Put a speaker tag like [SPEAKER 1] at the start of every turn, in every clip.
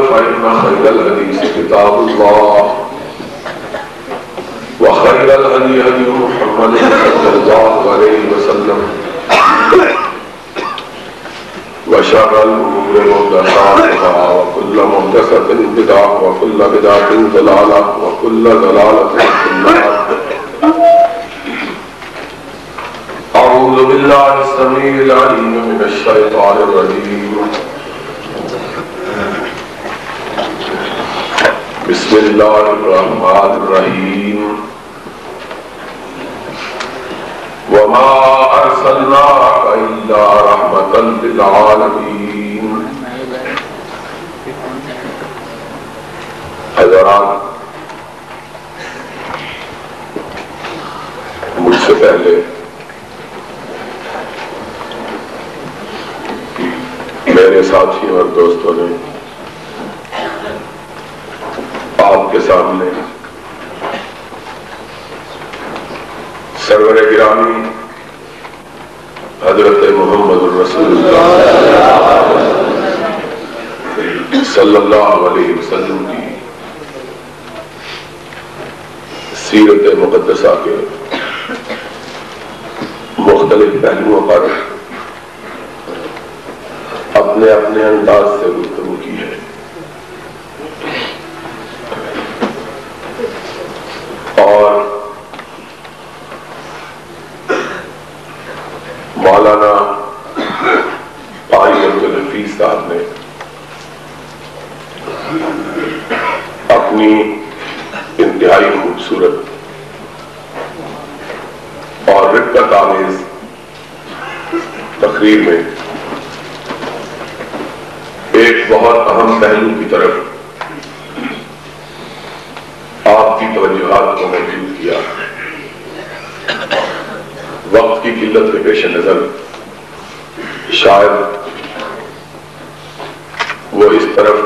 [SPEAKER 1] فإن خير الحديث كتاب الله وخير الهدي هدي محمد صلى الله عليه وسلم وشر الأمور محدثاتها وكل محدثة بدعة وكل بدعة ضلالة وكل ضلالة في النار. أعوذ بالله السميع العليم من الشيطان الرجيم. بسم الله الرحمن الرحيم. وما أرسلناك إلا رحمة للعالمين. حضرات، مجھ سے پہلے میرے ساتھیوں اور دوستوں نے آپ کے سامنے سرور گرامی حضرت محمد الرسول اللہ صلی اللہ علیہ وسلم کی سیرت مقدسہ کے مختلف پہلوؤں پر اپنے اپنے انداز سے گفتگو کی ہے. اور مولانا قاری عبدالحفیظ صاحب نے اپنی انتہائی خوبصورت اور رقت آمیز تقریر میں ایک بہت اہم پہلو کی طرف آپ کی توجہات کو موجود کیا. وقت کی قلت کے پیش نظر شاید وہ اس طرف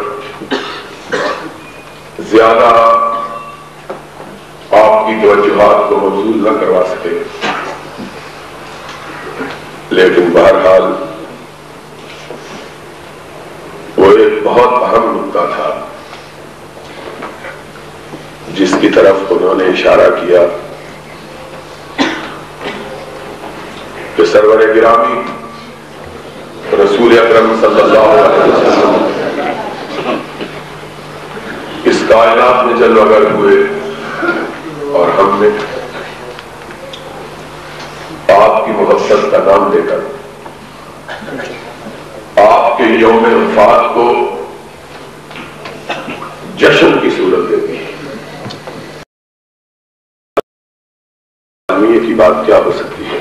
[SPEAKER 1] زیادہ آپ کی توجہات کو مبذول نہ کروا سکے، لیکن بہرحال وہ ایک بہت اہم نکتہ تھا جس کی طرف انہوں نے اشارہ کیا کہ سرور گرامی رسول اکرم صلی اللہ علیہ وسلم اس کائنات میں جلوہ گر ہوئے اور ہم نے آپ کی محبت کا نام دے کر آپ کے یوم وفات کو جشن کی صورت دے دی. کی بات کیا ہو سکتی ہے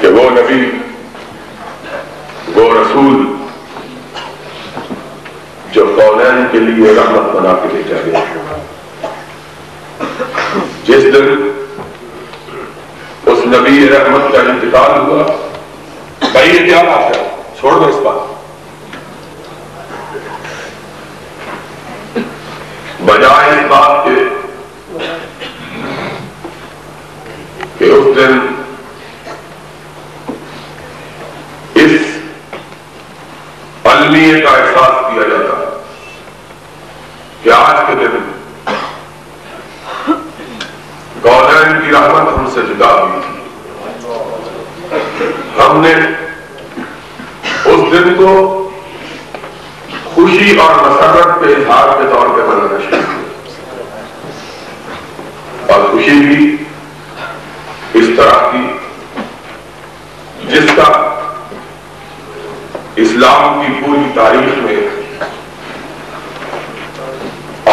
[SPEAKER 1] کہ وہ نبی، وہ رسول جو کونین کے لیے رحمت بنا کے بھیجا گیا، جس دن اس نبی رحمت کا انتقال ہوا. بھائی یہ کیا بات ہے، چھوڑ دو اس بات. بجائے اس بات کے کہ اس دن اس المیہ کا احساس کیا جاتا کہ آج کے دن کونین کی رحمت ہم سے جدا ہوئی تھی. ہم نے اس دن کو خوشی اور مسرت کے اظہار کے طور پہ منانا شروع کیا، اور خوشی بھی اس طرح کی جس کا اسلام کی پوری تاریخ میں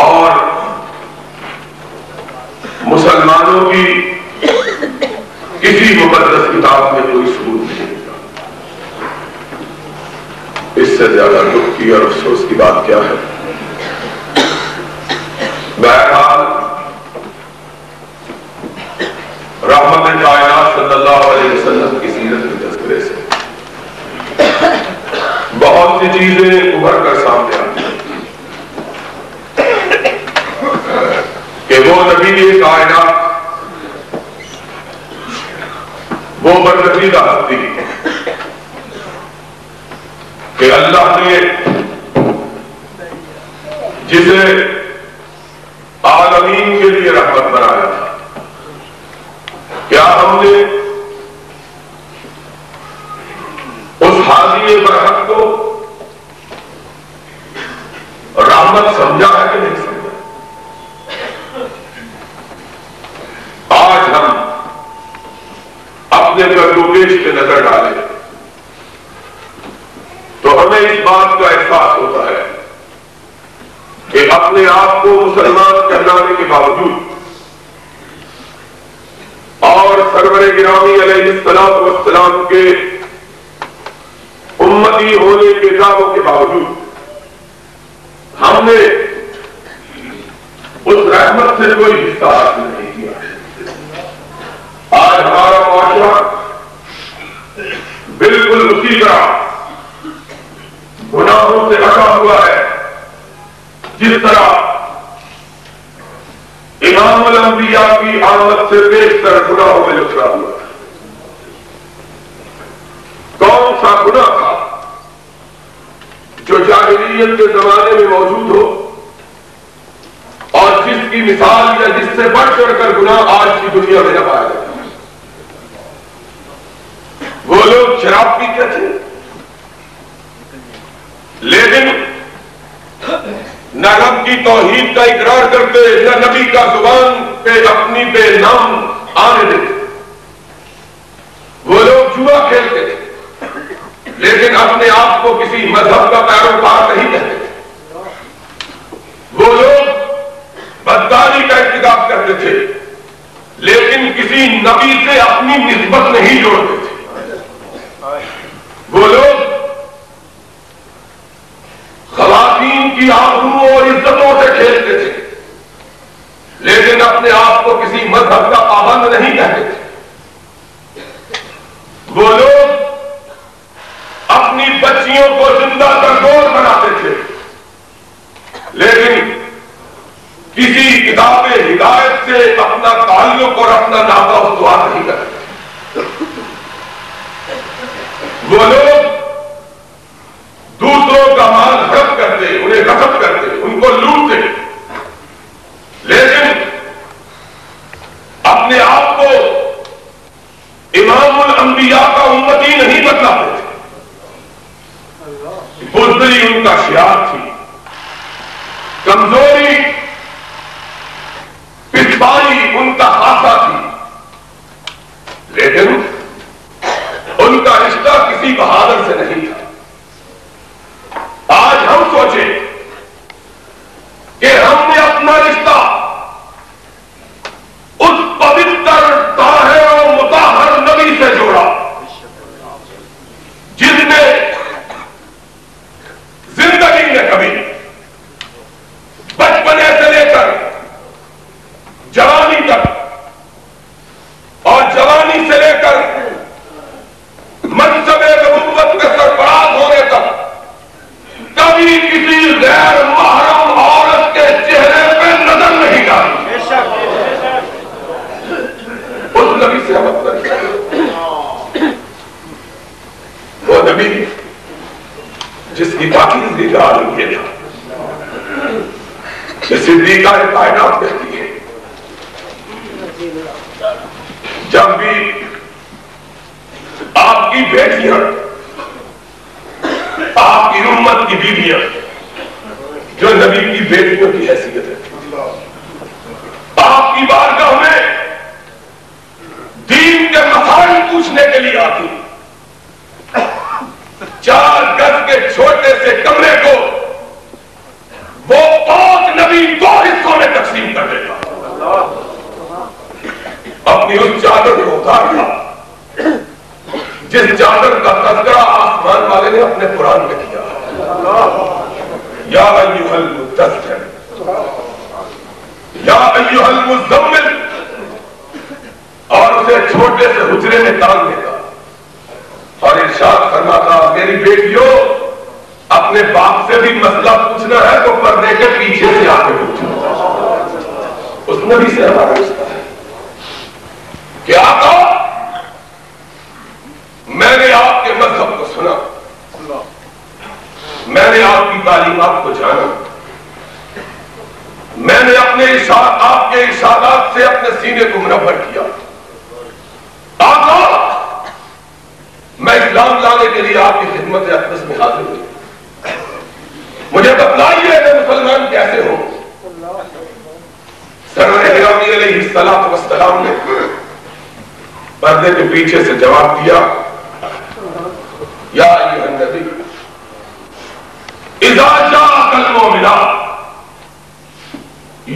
[SPEAKER 1] اور مسلمانوں کی کسی مقدس کتاب میں کوئی ثبوت نہیں ملتا. اس سے زیادہ دکھ کی اور افسوس کی بات کیا ہے؟ بہرحال رحمت کائنات صلی اللہ علیہ وسلم کی سیرت کے تذکرے سے بہت سی چیزیں ابھر کر سامنے آتی ہیں کہ وہ نبی کائنات، وہ برگزیدہ ہستی کہ اللہ نے جسے عالمین کے لیے رحمت بنایا تھا، کیا ہم نے اس حاضی برحق کو رحمت سمجھا ہے کہ نہیں سمجھا؟ آج ہم اپنے گردوپیش پہ نظر ڈالیں تو ہمیں اس بات کا احساس ہوتا ہے کہ اپنے آپ کو مسلمان کہلانے کے باوجود اور سرور گرامی علیہ الصلوۃ والسلام کے امتی ہونے کے دعووں کے باوجود ہم نے اس رحمت سے کوئی حصہ حاصل نہیں کیا۔ آج ہمارا معاشرہ بالکل اسی طرح گناہوں سے ڈھکا ہوا ہے جس طرح امام الانبیاء کی آمد سے بیشتر گناہوں میں لکھا ہوا ہے۔ کون سا گناہ تھا جو جاہلیت کے زمانے میں موجود ہو اور جس کی مثال یا جس سے بڑھ چڑھ کر گناہ آج کی دنیا میں نہ پایا جاتا؟ وہ لوگ شراب پیتے تھے لیکن نہ رب کی توحید کا اقرار کرتے، نہ نبی کا زبان پہ اپنی بے نام آنے دیتے۔ وہ لوگ جوا کھیلتے تھے لیکن اپنے آپ کو کسی مذہب کا پیروکار نہیں کہتے تھے۔ وہ لوگ بدکاری کا ارتکاب کرتے تھے لیکن کسی نبی سے اپنی نسبت نہیں جوڑتے تھے۔ وہ لوگ خواتین کی آبرو اور عزتوں سے کھیلتے تھے لیکن اپنے آپ کو کسی مذہب کا پابند نہیں کہتے تھے۔ وہ لوگ اپنی بچیوں کو زندہ درگور بناتے تھے لیکن کسی کتاب ہدایت سے اپنا تعلق اور اپنا ناطہ استوار نہیں کرتے۔ وہ لوگ دوسروں کا مال ہڑپ کرتے، انہیں غصب کرتے، ان کو لوٹتے لیکن اپنے آپ کو امام الانبیاء کا امتی نہیں بتلاتے تھے۔ بزدلی ان کا شعار تھی، کمزوری پسپائی ان کا خاصہ تھی لیکن ان کا رشتہ کسی بہادر سے نہیں تھا۔ آج ہم سوچیں کہ ہم نے اپنا رشتہ اس پوتر طاہر و مطہر نبی سے جوڑا جس نے زندگی میں کبھی بچپنے سے لے کر جوانی تک اور جوانی سے لے کر منصب نبوت کے سرفراز ہونے تک کبھی کسی غیر محرم عورت کے چہرے پہ نظر نہیں ڈالی۔ اس نبی سے ہم وہ نبی جس کی پاکیزگی کا عالم یہ تھا کہ صدیقہ کائنات کہتی ہے جب بھی آپ کی بیٹیاں، آپ کی امت کی بیویاں جو نبی کی بیٹیوں کی حیثیت ہے آپ کی بارگاہ میں دین کے مسائل پوچھنے کے لیے آتی، 4 گز کے چھوٹے سے کمرے کو وہ 5 نبی 2 حصوں میں تقسیم کر دیتا، اپنی اس چادر کو اتارا جس چادر کا تذکرہ آسمان والے نے اپنے قرآن میں کیا، یا ایھا المدثر یا ایھا المزمل، اور اسے چھوٹے سے حجرے میں ڈال دیتا اور ارشاد فرماتا میری بیٹیوں اپنے باپ سے بھی مسئلہ پوچھنا ہے تو پردے کے پیچھے سے آ کے پوچھو۔ اس نبی سے ہمارا رشتہ ہے کہ آقا میں نے آپ کے مذہب کو سنا میں نے آپ کی تعلیمات کو جانا، میں نے اپنے آپ کے ارشادات سے اپنے سینے کو منور کیا۔ آقا، میں اسلام لانے کے لیے آپ کی خدمت اقدس میں حاضر ہوئی، مجھے بتلائیے میں مسلمان کیسے ہوں؟ سرور گرامی علیہ الصلوۃ والسلام نے پردے کے پیچھے سے جواب دیا، یا ایھا النبی اذا جاءک المؤمنات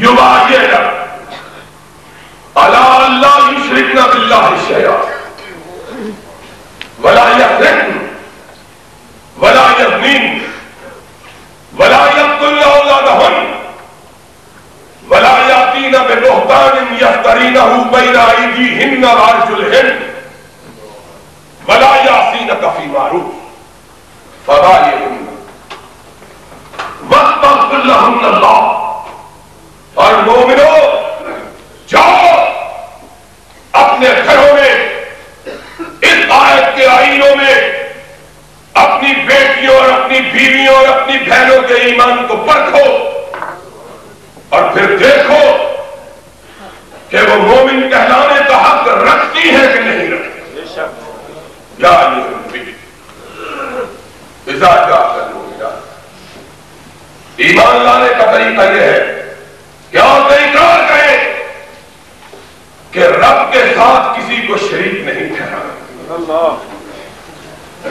[SPEAKER 1] یبایعنک علی ان لا یشرکن باللہ شیئا ولا یسرقن ولا یزنین ولا یقتلن اولادہن ولا یاتین ببہتان یفترینہ بین ایدیہن وارجلہن ولا یعصینک فی معروف فبایعہن واستغفر لہن اللہ۔ اور مومنو، جاؤ اپنے گھروں میں اس آیت کے آئینوں میں اپنی بیٹیوں اور اپنی بیویوں اور اپنی بہنوں کے ایمان کو پرکھو اور پھر دیکھو کہ وہ مومن کہلانے کا حق رکھتی ہے کہ نہیں رکھتی۔ یا ایھا النبی اذا جاءک المؤمنات، ایمان لانے کا طریقہ یہ ہے کہ آپ اقرار کریں کہ رب کے ساتھ کسی کو شریک نہیں ٹھہرانا۔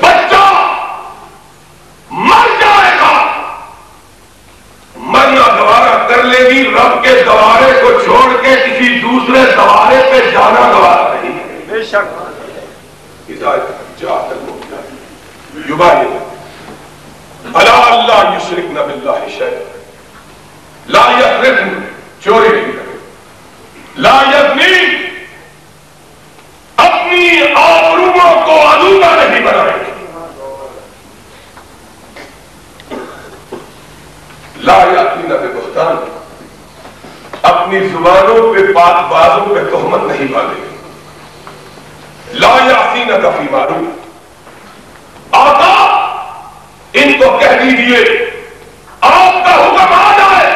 [SPEAKER 1] بچہ مر جائے گا، مرنا گوارا کر لے گی، رب کے گوارے کو چھوڑ کے کسی دوسرے گوارے پہ جانا گوارا نہیں ہے۔ بے شک اذا جاءک المؤمنات یبایعنک علی ان لا یشرکن باللہ شیئا، لا یسرقن، چوری نہیں کرے، لا یزنین، اپنی آبروؤں کو آلودہ نہیں بنائے، لا یاتین ببہتان، اپنی زبانوں پہ بات بازوں پہ تہمت نہیں باندھے، لا یعصینک فی معروف۔ آقا، ان کو کہہ دیجئے آپ کا حکم آ جائے،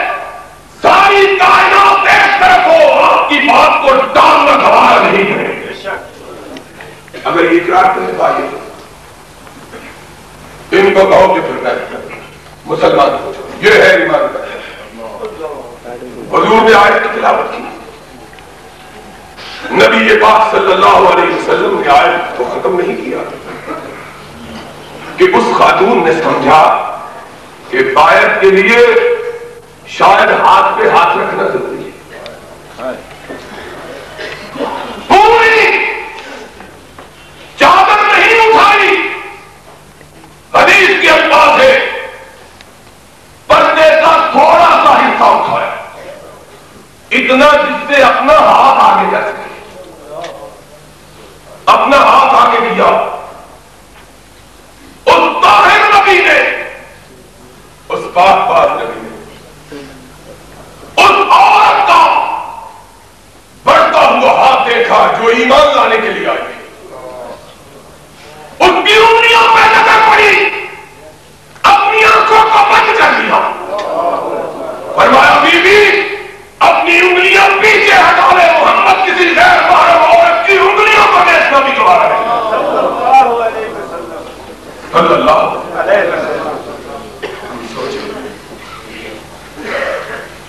[SPEAKER 1] ساری کائنات ایک طرف ہو، آپ کی بات کو ٹالنا گوارا نہیں ہے۔ اگر اقرار کرنے پائے ان کو کہو کہ پھر میں مسلمان ہو جاؤں، یہ ہے ایمان کا۔ حضور نے آیت کی تلاوت کی، نبی پاک صلی اللہ علیہ وسلم نے آیت کو ختم نہیں کیا کہ اس خاتون نے سمجھا کہ آیت کے لیے شاید ہاتھ پہ ہاتھ رکھنا ضروری ہے۔ پوری چادر نہیں اٹھائی، حدیث کے الفاظ ہے پردے کا تھوڑا سا حصہ اٹھایا، اتنا جس سے اپنا ہاتھ آگے جا سکے، اپنا ہاتھ آگے کیا۔ اس طاہر نبی نے، اس پاک باز نبی نے اس عورت کا بڑھتا ہوا ہاتھ دیکھا جو ایمان لانے کے لیے آئی تھی، اس کی انگلیوں پہ نظر پڑی، اپنی آنکھوں کو بند کر دیا، فرمایا بی بی اپنی انگلیاں پیچھے ہٹا لے، محمد کسی غیر محرم عورت کی انگلیوں کو دیکھنا بھی گوارا نہیں۔ صلی اللہ علیہ وسلم۔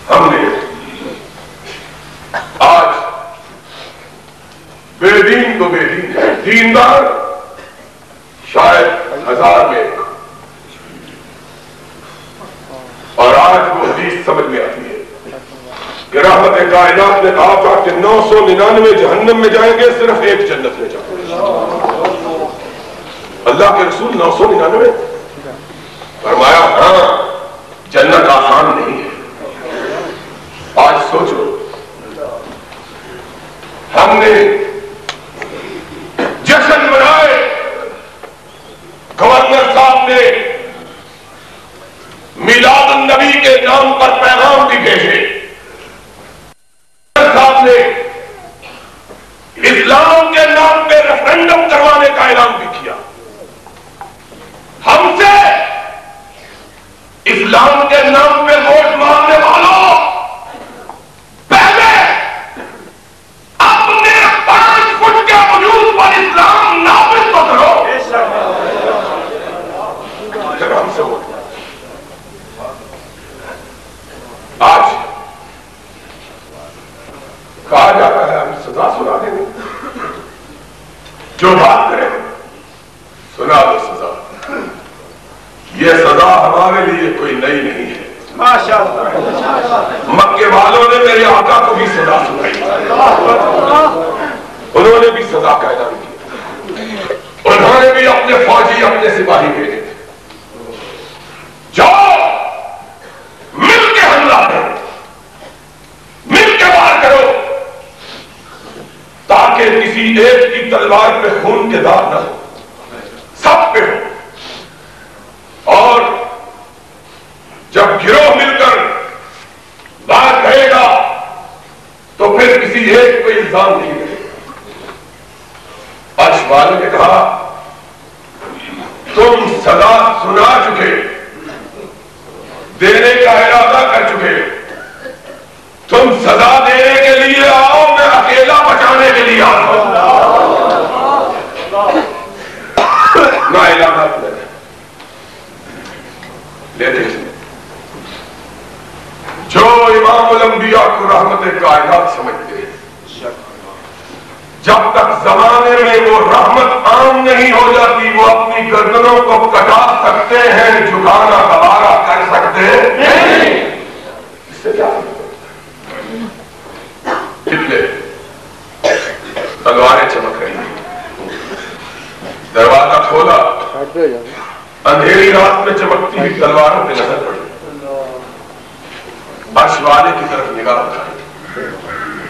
[SPEAKER 1] ہم نے آج بے دین تو بے دین ہے، دیندار شاید 1000 میں، اور آج وہ حدیث سمجھ میں آتی ہے کہ رحمت کائنات نے کہا تھا کہ 999 جہنم میں جائیں گے، صرف ایک جنت میں جائیں گے۔ اللہ کے رسول 999 فرمایا ہاں جنت آسان نہیں ہے۔ آج سوچو ہم نے جشن منائے، گورنر صاحب نے میلاد النبی کے نام پر پیغام بھی بھیجے، صاحب نے اسلام کے نام پہ ریفرنڈم کروانے کا اعلان بھی کیا۔ ہم اسلام کے نام پہ ووٹ مانگنے والوں پہلے اپنے 5 فٹ کے وجود پر اسلام نافذ تو کرو، پھر ہم سے ووٹ۔ آج کہا جاتا ہے ہم سزا سنا دیں گے، جو بات کریں سنا دو سزا۔ یہ سزا ہمارے لیے کوئی نئی نہیں ہے، مکے والوں نے میرے آقا کو بھی سزا سنائی، انہوں نے بھی سزا کا اعلان کیا، انہوں نے بھی اپنے فوجی اپنے سپاہی بھیجے تھے، جاؤ مل کے حملہ کرو، مل کے وار کرو، تاکہ کسی ایک کی تلوار پہ خون کے داغ نہ ہو، سب پہ ہو۔ اور جب گروہ مل کر بات کہے گا تو پھر کسی ایک کو الزام نہیں ملے گا۔ عرش والے نے کہا تم سزا سنا چکے، دینے کا ارادہ کر چکے، تم سزا دینے کے لیے آؤ، میں اکیلا بچانے کے لیے آؤں۔ نہ اعلانات میں لیتے جو امام الانبیاء کو رحمت کائنات سمجھتے ہیں، جب تک زمانے میں وہ رحمت عام نہیں ہو جاتی وہ اپنی گردنوں کو کٹا سکتے ہیں، جھکانا گوارا کر سکتے نہیں۔ اس سے کیا کتنے تلواریں چمک رہی ہیں، دروازہ کھولا، اندھیری رات میں چمکتی ہوئی تلواروں پہ نظر پڑی، عرش والے کی طرف نگاہ اٹھائی،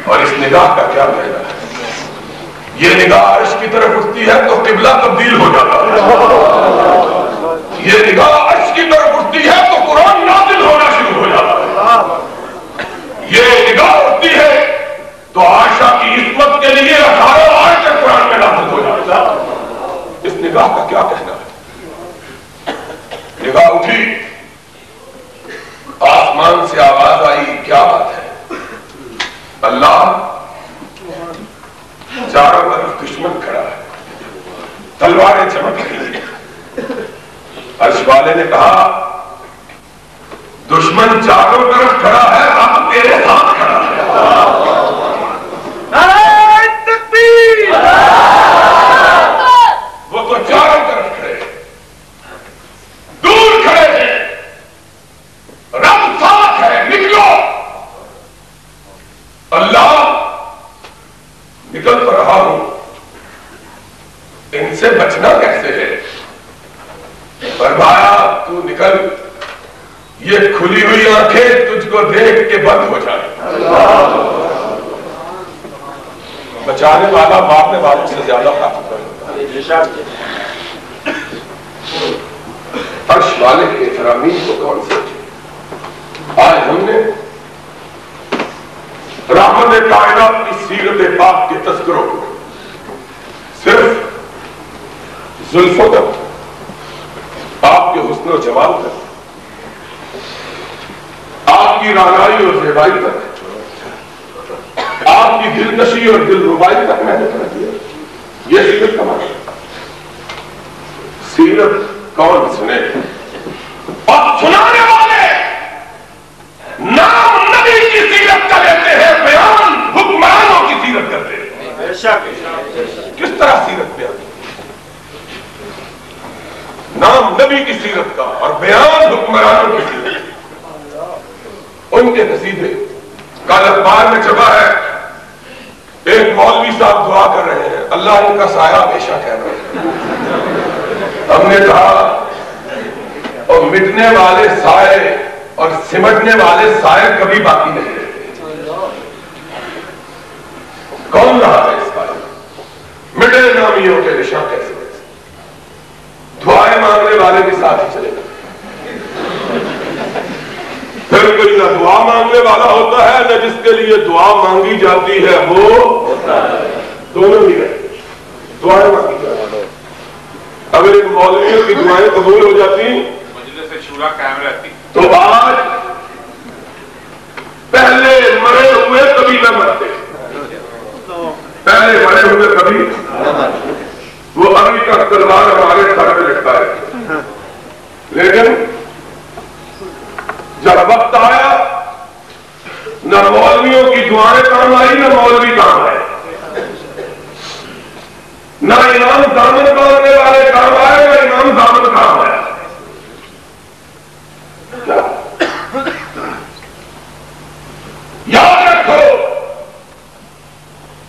[SPEAKER 1] اور اس نگاہ کا کیا فائدہ ہے؟ یہ نگاہ عرش کی طرف اٹھتی ہے تو قبلہ تبدیل ہو جاتا ہے، یہ نگاہ عرش کی طرف اٹھتی ہے تو قرآن نازل ہونا شروع ہو جاتا ہے، یہ نگاہ اٹھتی ہے تو عائشہ کی عصمت کے لیے 18 آیتیں قرآن میں نازل ہو جاتا ہے۔ اس نگاہ کا کیا کہنا ہے؟ نگاہ اٹھی، آسمان سے آواز آئی، کیا بات ہے؟ اللہ چاروں طرف دشمن کھڑا ہے، تلواریں چمک رہی ہیں۔ عرش والے نے کہا دشمن چاروں طرف کھڑا ہے، رب تیرے ساتھ کھڑا ہے۔ نعرہ تکبیر! وہ تو چاروں طرف کھڑے ہیں، دور کھڑے ہیں، رب ساتھ ہے، نکلو۔ اللہ نکل تو رہا ہوں، ان سے بچنا کیسے ہے؟ فرمایا تو نکل، یہ کھلی ہوئی آنکھیں تجھ کو دیکھ کے بند ہو جائیں۔ بچانے والا مارنے والوں سے زیادہ طاقتور ہوتا ہے۔ عرش والے کے احترامین کو کون سمجھے؟ آج ہم نے رحمت کائنات کی سیرت پاک کے تذکروں کو صرف زلفوں تک، آپ کے حسن و جمال تک، آپ کی رانائی اور زیبائی تک، آپ کی دلکشی اور دل ربائی تک میں نے کر دیا۔ یہ سیرت کا معنی، سیرت کون سنے؟ اور سنانے والے نام نبی کی سیرت کا لیتے ہیں، بیان حکمرانوں کی سیرت کرتے ہیں۔ کس طرح سیرت بیان؟ نام نبی کی سیرت کا اور بیان حکمرانوں کی سیرت، ان کے قصیدے کل اخبار میں چھپا ہے، ایک مولوی صاحب دعا کر رہے ہیں، اللہ ان کا سایہ ہمیشہ کہہ رہے ہیں۔ ہم نے کہا اور مٹنے والے سائے اور سمٹنے والے سائے کبھی باقی نہیں رہتے۔ کون رہا ہے اس بارے میں؟ مٹے نامیوں کے نشان کیسے بچے؟ دعائیں مانگنے والے بھی ساتھ ہی چلے گئے، پھر کوئی نہ دعا مانگنے والا ہوتا ہے نہ جس کے لیے دعا مانگی جاتی ہے وہ ہوتا ہے، دونوں ہی رہتے، دعائیں مانگی جاتی ہیں۔ اگر ان مولویوں کی دعائیں قبول ہو جاتی
[SPEAKER 2] مجلس شورا قائم رہتی
[SPEAKER 1] تو لیکن جب وقت آیا نہ مولویوں کی دعائیں کام آئی نہ مولوی کام آئے، نہ امام دامن باندھنے والے کام آئے نہ امام دامن کام آیا۔ یاد رکھو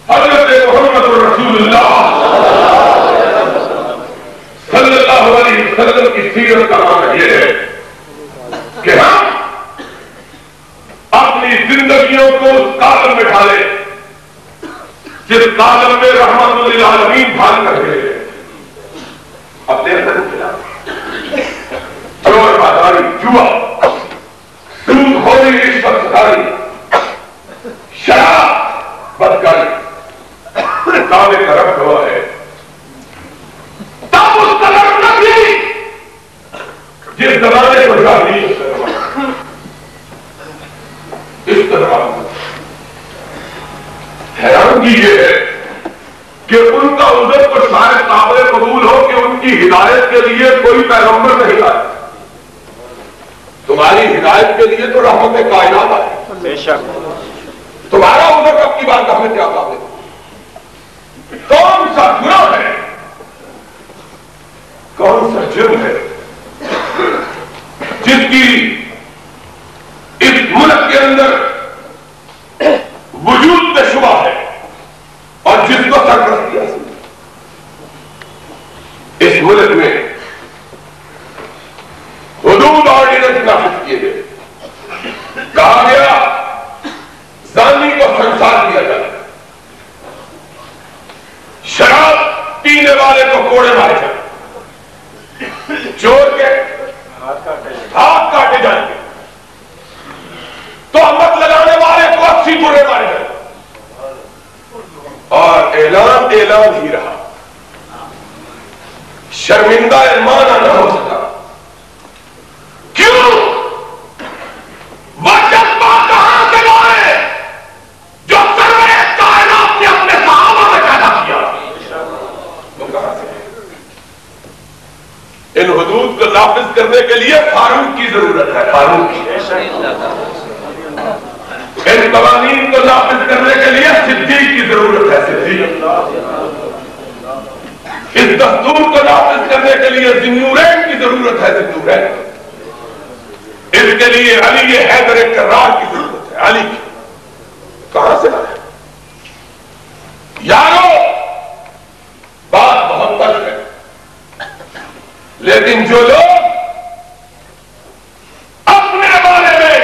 [SPEAKER 1] حضرت محمد رسول اللہ صلی اللہ علیہ وسلم کی سیرت کا معنی یہ ہے کہ ہم اپنی زندگیوں کو اس کالم میں ڈالیں جس کالم میں رحمت للعالمین ڈھال کر گئے۔ اب دیر تک کیا چور بازاری، جوا، سود خوری، رشوت ستاری، شراب، بدکاری، دعوے کا رب ہوا ہے۔ تب اس طرح نہ تھی جس زمانے کو جاہلی اس طرح حیرانگی یہ ہے کہ ان کا عذر کو شاید قابل قبول ہو کہ ان کی ہدایت کے لیے کوئی پیغمبر نہیں آئے، تمہاری ہدایت کے لیے تو رحمت کائنات آئے، بے شک تمہارا عذر رب کی بات ہمیں کیا قابل؟ کون سا گناہ ہے، کون سا جرم ہے جس کی اس ملک کے اندر وجود میں شبہ ہے اور جس کو سرپرستی حاصل اس ملک میں حدود آرڈیننس نافذ کیے گئے، کہا گیا زانی کو سنسار کیا جائے، شراب پینے والے کو کوڑے مارے جائیں، چور کے ہاتھ کاٹے جائیں گے، تہمت لگانے والے کو 80 کوڑے مارے جائیں، اور اعلان ہی رہا، شرمندہ مانا نہ ہو سکا۔ کیوں؟ وہ جذبہ کہاں سے لائے جو سرور کائنات نے اپنے صحابہ میں پیدا کیا؟ وہ کہاں سے؟ ان حدود کو نافذ کرنے کے لیے فاروق کی ضرورت ہے، فاروق کی۔ ان قوانین کو نافذ کرنے کے لیے صدیق کی ضرورت ہے، صدیق۔ اس دستور کو نافذ کرنے کے لیے ذی-النورین کی ضرورت ہے، ذی-النورین۔ اس کے لیے علی حیدر کرار کی ضرورت ہے، علی کی۔ کہاں سے آئے؟ یارو بات بہت تلخ ہے، لیکن جو لوگ اپنے بارے میں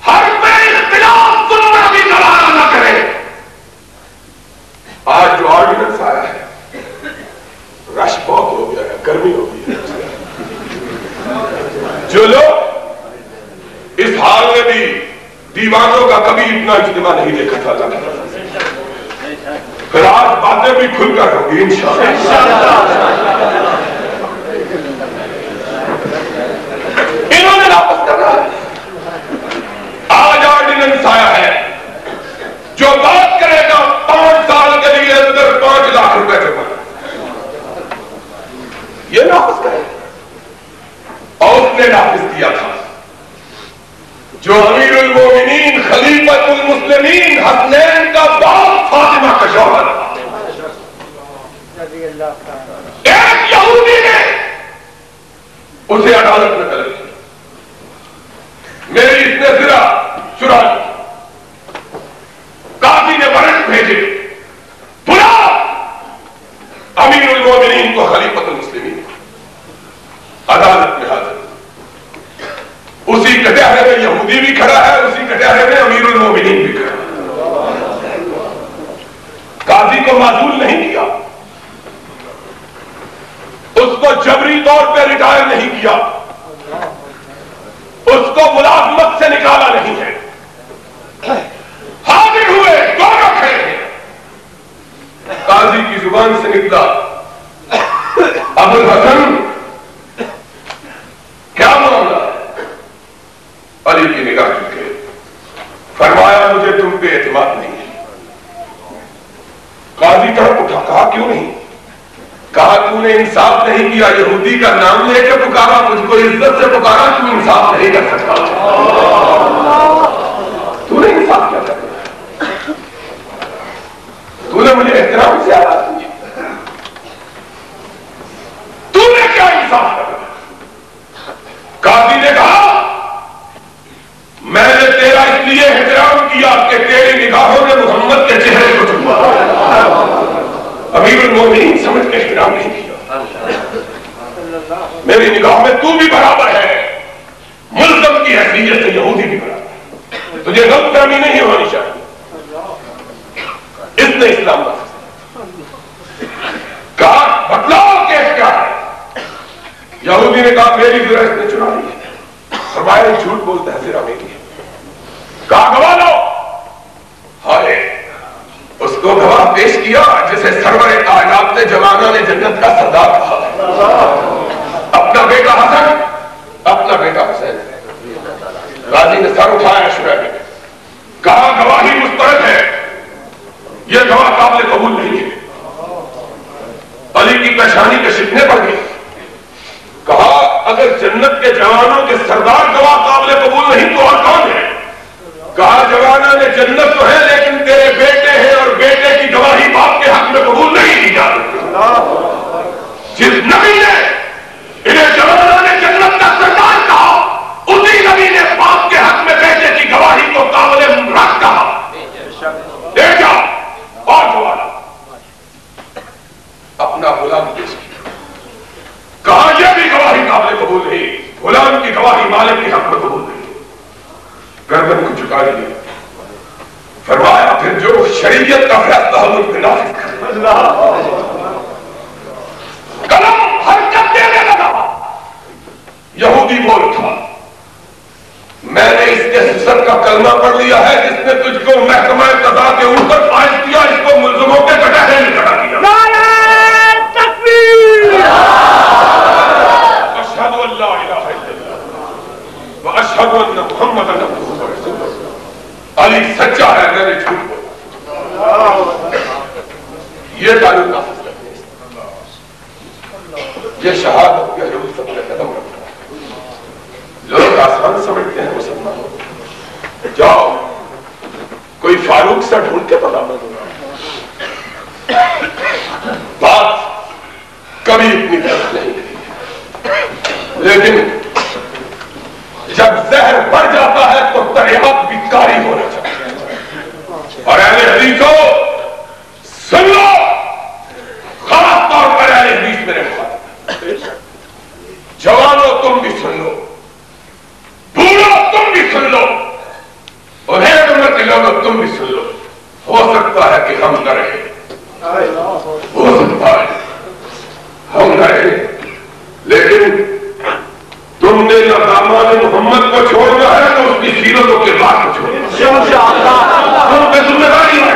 [SPEAKER 1] ہر پہ اختلاف سننا بھی گوارا نہ کرے، آج جو آرڈیننس آیا ہے رش بہت ہو گیا ہے، گرمی ہو گئی ہے، جو لوگ اس حال میں بھی دیوانوں کا کبھی اتنا اجتماع نہیں دیکھا تھا، پھر آج باتیں بھی کھل کر ہوگی انشاءاللہ۔ انہوں نے واپس کرنا ہے۔ آج آرڈیننس آیا ہے جو بات کرے گا 5 سال کے لیے اندر 5 لاکھ روپے جمع، یہ نافذ کرے، اور اس نے نافذ کیا تھا۔ جو امیر المومنین خلیفۃ المسلمین حسنین کا باپ فاطمہ کا شوہر، ایک یہودی نے اسے عدالت میں طلب کیا، میری اس نے ذرا چرا لی، قاضی نے وارنٹ بھیجے، بلا امیر المومنین کو خلیفۃ المسلمین، عدالت میں حاضر، اسی کٹہرے میں یہودی بھی کھڑا ہے، اسی کٹہرے میں امیر المومنین بھی کھڑا ہے۔ قاضی کو معزول نہیں کیا، اس کو جبری طور پہ ریٹائر نہیں کیا، اس کو ملازمت سے نکالا نہیں ہے، حاضر ہوئے، دونوں کھڑے ہیں۔ قاضی کی زبان سے نکلا، ابو الحسن کیا معاملہ ہے؟ علی کی نگاہ چکے، فرمایا مجھے تم پہ اعتماد نہیں ہے۔ قاضی تڑپ اٹھا، کہا کیوں نہیں؟ کہا تو نے انصاف نہیں کیا، یہودی یہودی کا نام لے کے پکارا, مجھ کو عزت سے پکارا, تو انصاف نہیں کر سکتا. تو نے انصاف کیا کر دیا, تو نے مجھے احترام سے آواز دی, تو نے کیا انصاف کر دیا. قاضی نے کہا میں نے تیرا اس لیے احترام کیا کہ تیری نگاہوں نے محمد کے چہرے کو چھپا. امیر المومنین سمجھ کے احترام نہیں کیا. میری نگاہ میں تو بھی برابر ہے, ملزم کی حیثیت سے یہودی بھی برابر ہے, تجھے غلط فہمی نہیں ہونی چاہیے. اس نے اسلام کہا بتلاؤ کیس کیا ہے. یہودی نے کہا میری ذرا اس نے چنا لی ہے. فرمایا جھوٹ بولتا ہے, ذرا میری ہے. کہا گواہ لاؤ. ہائے, اس کو گواہ پیش کیا جسے سرور کائنات نے جوانہ نے جنت کا سردار کہا ہے. اپنا بیٹا حسن, اپنا بیٹا حسین. قاضی نے سر اٹھایا شرح میں, کہا گواہی مسترد ہے, یہ گواہ قابل قبول نہیں ہے. علی کی پیشانی کے شکنے پڑ گئی. کہا اگر جنت کے جوانوں کے سردار گواہ قابل قبول نہیں تو اور کون ہے. کہا جوانوں نے جنت تو ہے لیکن تیرے بیٹے ہیں اور بیٹے کی گواہی باپ کے حق میں قبول نہیں کی جا سکتی. جس نبی نے انہیں جوانوں نے جنت کا سردار کہا, اسی نبی نے باپ کے حق میں بیٹے کی گواہی کو قابل رد کہا. لے جا اور گواہ اپنا غلام پیش کیا. کہا یہ بھی گواہی قابل قبول نہیں, غلام کی گواہی مالک کے حق میں قبول نہیں. گردن کو جھکا دیا. فرمایا پھر جو شریعت کا فیصلہ ہو اس پہ نافذ کر. قلم حرکت دینے لگا. یہودی بول اٹھا, میں نے اس کے سسر کا کلمہ پڑھ لیا ہے جس نے تجھ کو محکمہ قضا کے اوپر فائز کیا, اس کو ملزموں کے کٹہرے میں کھڑا کیا.
[SPEAKER 2] نعرہ تکبیر,
[SPEAKER 1] اشہد ان لا الہ الا اللہ واشہد ان محمدا عبدہ ورسولہ. علی سچا ہے, میں نے جھوٹ بولا. یہ قانون نافذ کرتے ہیں. یہ شہادت کے حضور سب نے قدم رکھا. لوگ آسان سمجھتے ہیں مسلمان ہو. جاؤ کوئی فاروق سے ڈھونڈ کے پتا بات کبھی اتنی غلط نہیں کی, لیکن جب زہر بڑھ جاتا ہے تو دریافت بھی کاری ہونا چاہیے. اور اہل حدیثوں سن لو, خاص طور پر اہل حدیث میرے خاطر, جوانوں تم بھی سن لو, بوڑھو تم بھی سن لو, انہیں عمر کے لوگوں تم بھی سن لو. ہو سکتا ہے کہ ہم نہ رہے, ہو سکتا ہے ہم نہ رہے, لیکن تم نے نہ دامان محمد کو چھوڑنا ہے تو اس کی سیرت و کردار کو چھوڑنا. تم پہ ذمہ داری ہے.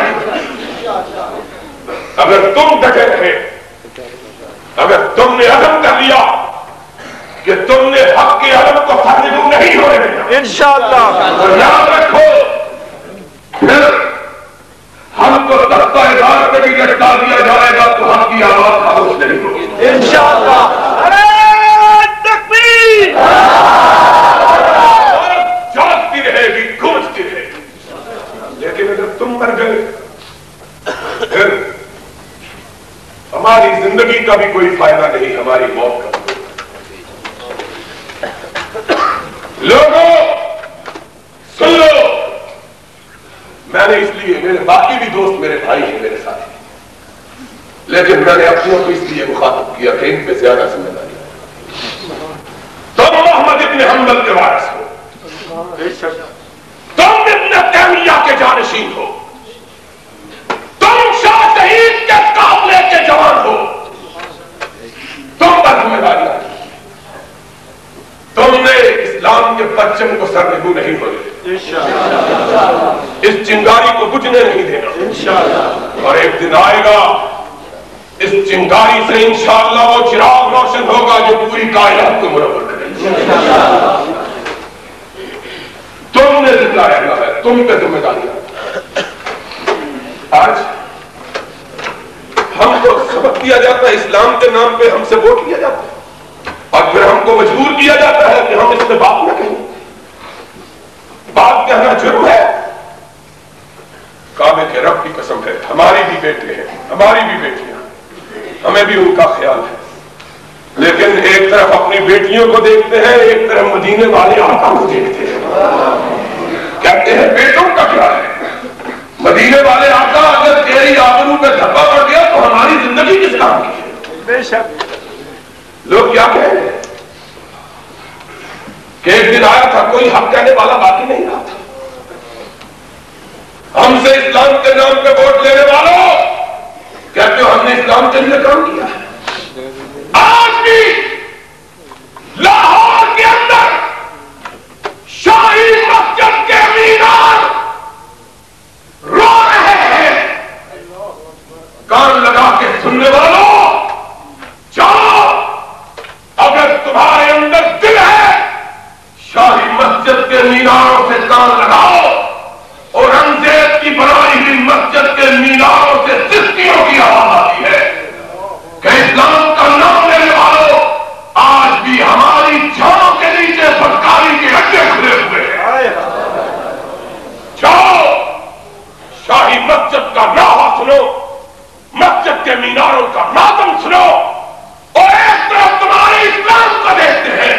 [SPEAKER 1] اگر تم ڈٹے رہے, اگر تم نے عزم کر لیا کہ تم نے حق کے علم کو فرض نہیں ہونے دینا, انشاءاللہ یاد رکھو پھر ہم کو تختہ عدالت میں بھی لٹکا دیا جائے گا تو حق کی آواز خاموش نہیں ہوگی انشاءاللہ. جاگتی رہے گی, گونجتی رہے گی. لیکن اگر تم مر گئے پھر ہماری زندگی کا بھی کوئی فائدہ نہیں, ہماری موت کا. لوگوں سن لو, میں نے اس لیے, میرے باقی بھی دوست میرے بھائی ہیں, میرے ساتھ, لیکن میں نے اپنوں کو اس لیے مخاطب کیا کہ ان پہ زیادہ ذمہ داری ہے. تم محمد ابن حنبل کے وارث ہو, تم ابن تیمیہ کے جانشین ہو, تم شاہ شہید کے قافلے کے جوان ہو, تم پر ذمہ داری ہے. تم نے اسلام کے پرچم کو سرنگو نہیں ہونے دینا, اس چنگاری کو بجھنے نہیں دینا. اور ایک دن آئے گا اس چنگاری سے انشاءاللہ وہ چراغ روشن ہوگا جو پوری کائنات کو منور کرے. تم نے زندہ رہنا ہے, تم پہ ذمہ داری ہے. آج ہم کو سبق دیا جاتا ہے, اسلام کے نام پہ ہم سے ووٹ لیا جاتا ہے. بیٹے ہیں، ہماری بھی بیٹیاں، ہمیں بھی ان کا خیال ہے، لیکن ایک طرف اپنی بیٹیوں کو دیکھتے ہیں، ایک طرف مدینے والے آقا کو دیکھتے ہیں، کہتے ہیں بیٹوں کا کیا ہے؟ مدینے والے آقا اگر تیری آبرو پہ دھبا پڑ گیا تو ہماری زندگی کس کام کی ہے؟
[SPEAKER 2] بے شک
[SPEAKER 1] لوگ کیا کہہ رہے ہیں کہ ایک دن آیا تھا کوئی حق کہنے والا باقی نہیں رہا تھا، ہم سے اسلام کے نام پہ ووٹ لینے والوں کہتے ہو ہم نے اسلام کے لیے کام کیا ہے۔ آج بھی لاہور کے اندر شاہی مسجد کے مینار رو رہے ہیں، کان لگا کے سننے والوں جاؤ، اگر تمہارے اندر دل ہے شاہی مسجد کے میناروں سے کان لگاؤ، اورنگزیب کی بنائی ہوئی مسجد کے میناروں سے چشتیوں کی آواز آتی ہے کہ اسلام کا نام لینے والوں آج بھی ہماری جھاڑوں کے نیچے بدکاری کے اڈے کھلے ہوئے ہیں۔ جاؤ شاہی مسجد کا نعرہ سنو، مسجد کے میناروں کا ماتم سنو، اور ایک طرف تمہارے اسلام کو دیکھتے ہیں،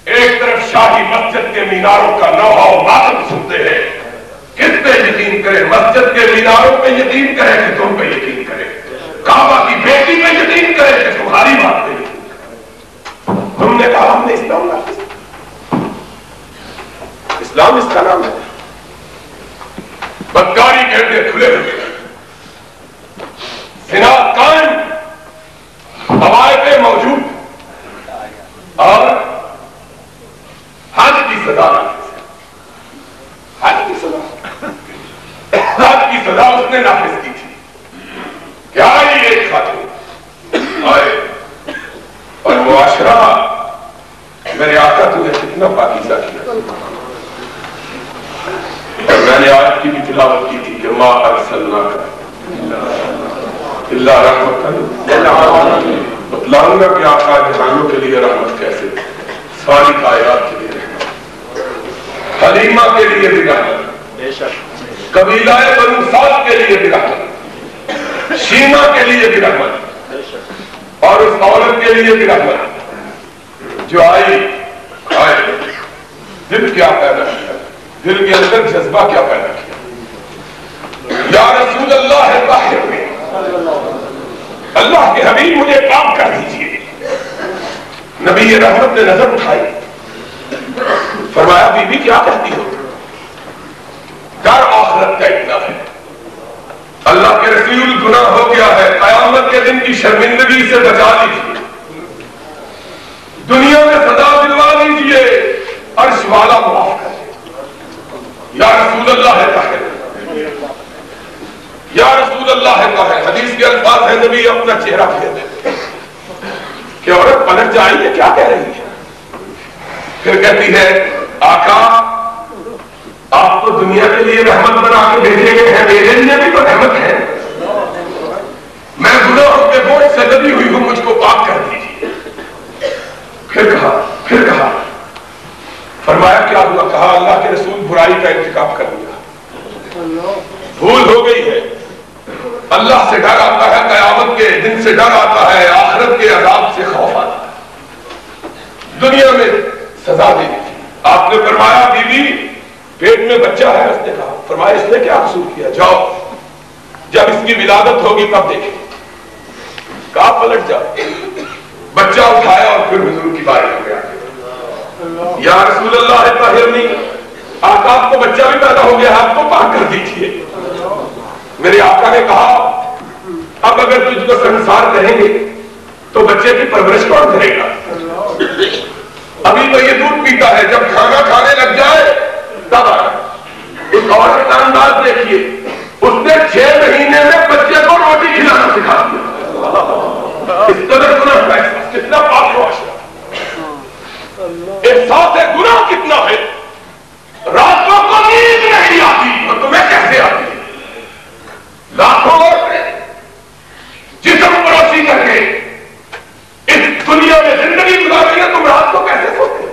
[SPEAKER 1] ایک طرف شاہی مسجد کے میناروں کا نعرہ و ماتم سنتے ہیں۔ کس پہ یقین کرے؟ مسجد کے میناروں پہ یقین کرے کہ تم پہ یقین کرے؟ کعبہ کی بیٹی پہ یقین کرے کہ تمہاری بات پہ یقین کرے؟ تم نے کہا ہم نے اسلام نافذ کیا، اسلام اس کا نام ہے، بدکاری کے اڈے کھلے ہوئے، زنا قائم، قواعد موجود، اور حج کی سزا نافذ ہے، حج کی سزا، حج کی سزا اس نے نافذ کی تھی، کیا یہ ایک خاتون آئے اور معاشرہ میرے آقا تمہیں کتنا پاکیزہ کیا، اور میں نے آج کی بھی تلاوت کی تھی کہ ما ارسلناک الا رحمۃ للعالمین، بتلاؤں گا کہ آقا جہانوں کے لیے رحمت کیسے، ساری کائنات کے لیے رحمت، حلیمہ کے لیے بھی رحمت، قبیلہ بنو سعد کے لیے بھی رحمت، شیما کے لیے بھی رحمت، اور اس عورت کے لیے بھی رحمت جو آئی دل کیا پیدا کیا، دل کے اندر جذبہ کیا پیدا کیا، یا رسول اللہ طاہر میں اللہ کے حبیب مجھے پاک کر دیجئے۔ نبی رحمت نے نظر اٹھائی، فرمایا بی بی کیا کہتی ہو؟ ڈر آخرت کا اتنا ہے، اللہ کے رسول گناہ ہو گیا ہے، قیامت کے دن کی شرمندگی سے بچا لیجیے، دنیا میں سزا دلوا لیجیے، عرش والا معاف کر دے، یا رسول اللہ طاہر، یا رسول اللہ طاہر۔ حدیث کے الفاظ ہیں نبی اپنا چہرہ پھیر دیتے کہ عورت پلٹ جائے یہ کیا کہہ رہی ہے؟ پھر کہتی ہے آقا آپ تو دنیا کے لیے رحمت بنا کے بھیجے گئے ہیں، میرے لیے بھی تو رحمت ہے، میں گناہوں کے بوجھ سے لدی ہوئی ہوں، مجھ کو پاک کر دیجیے۔ پھر کہا فرمایا کیا ہوا؟ کہا اللہ کے رسول برائی کا ارتکاب کر دیا، بھول ہو گئی ہے، اللہ سے ڈر آتا ہے، قیامت کے دن سے ڈر آتا ہے، آخرت کے عذاب سے خوف آتا ہے، دنیا میں سزا دے دی۔ آپ نے فرمایا بی بی پیٹ میں بچہ ہے، اس نے کہا، فرمایا اس نے کیا قصور کیا؟ جاؤ جب اس کی ولادت ہوگی تب دیکھیں۔ کہا پلٹ جاؤ، بچہ اٹھایا اور پھر حضور کی باری ہو گیا، یا رسول اللہ طاہرنی، آقا آپ کو بچہ بھی پیدا ہو گیا، آپ کو پاک کر دیجیے۔ میرے آقا نے کہا اب اگر تجھ کو سنسار کہیں گے تو بچے کی پرورش کون کرے گا؟ ابھی تو یہ دودھ پیتا ہے، جب کھانا کھانے لگ جائے تب آئے۔ اس عورت کا انداز دیکھیے، اس نے 6 مہینے میں بچے کو روٹی کھلانا سکھا دیا، اس قدر گناہ ہے، کتنا پاک معاشرہ، احساس گناہ کتنا ہے، راتوں کو نیند نہیں آتی اور تمہیں کیسے آتی ہے؟ لاکھوں جسم پروسی کر کے اس دنیا میں زندگی گزار رہی ہے، تم رات کو کیسے سوتے ہو؟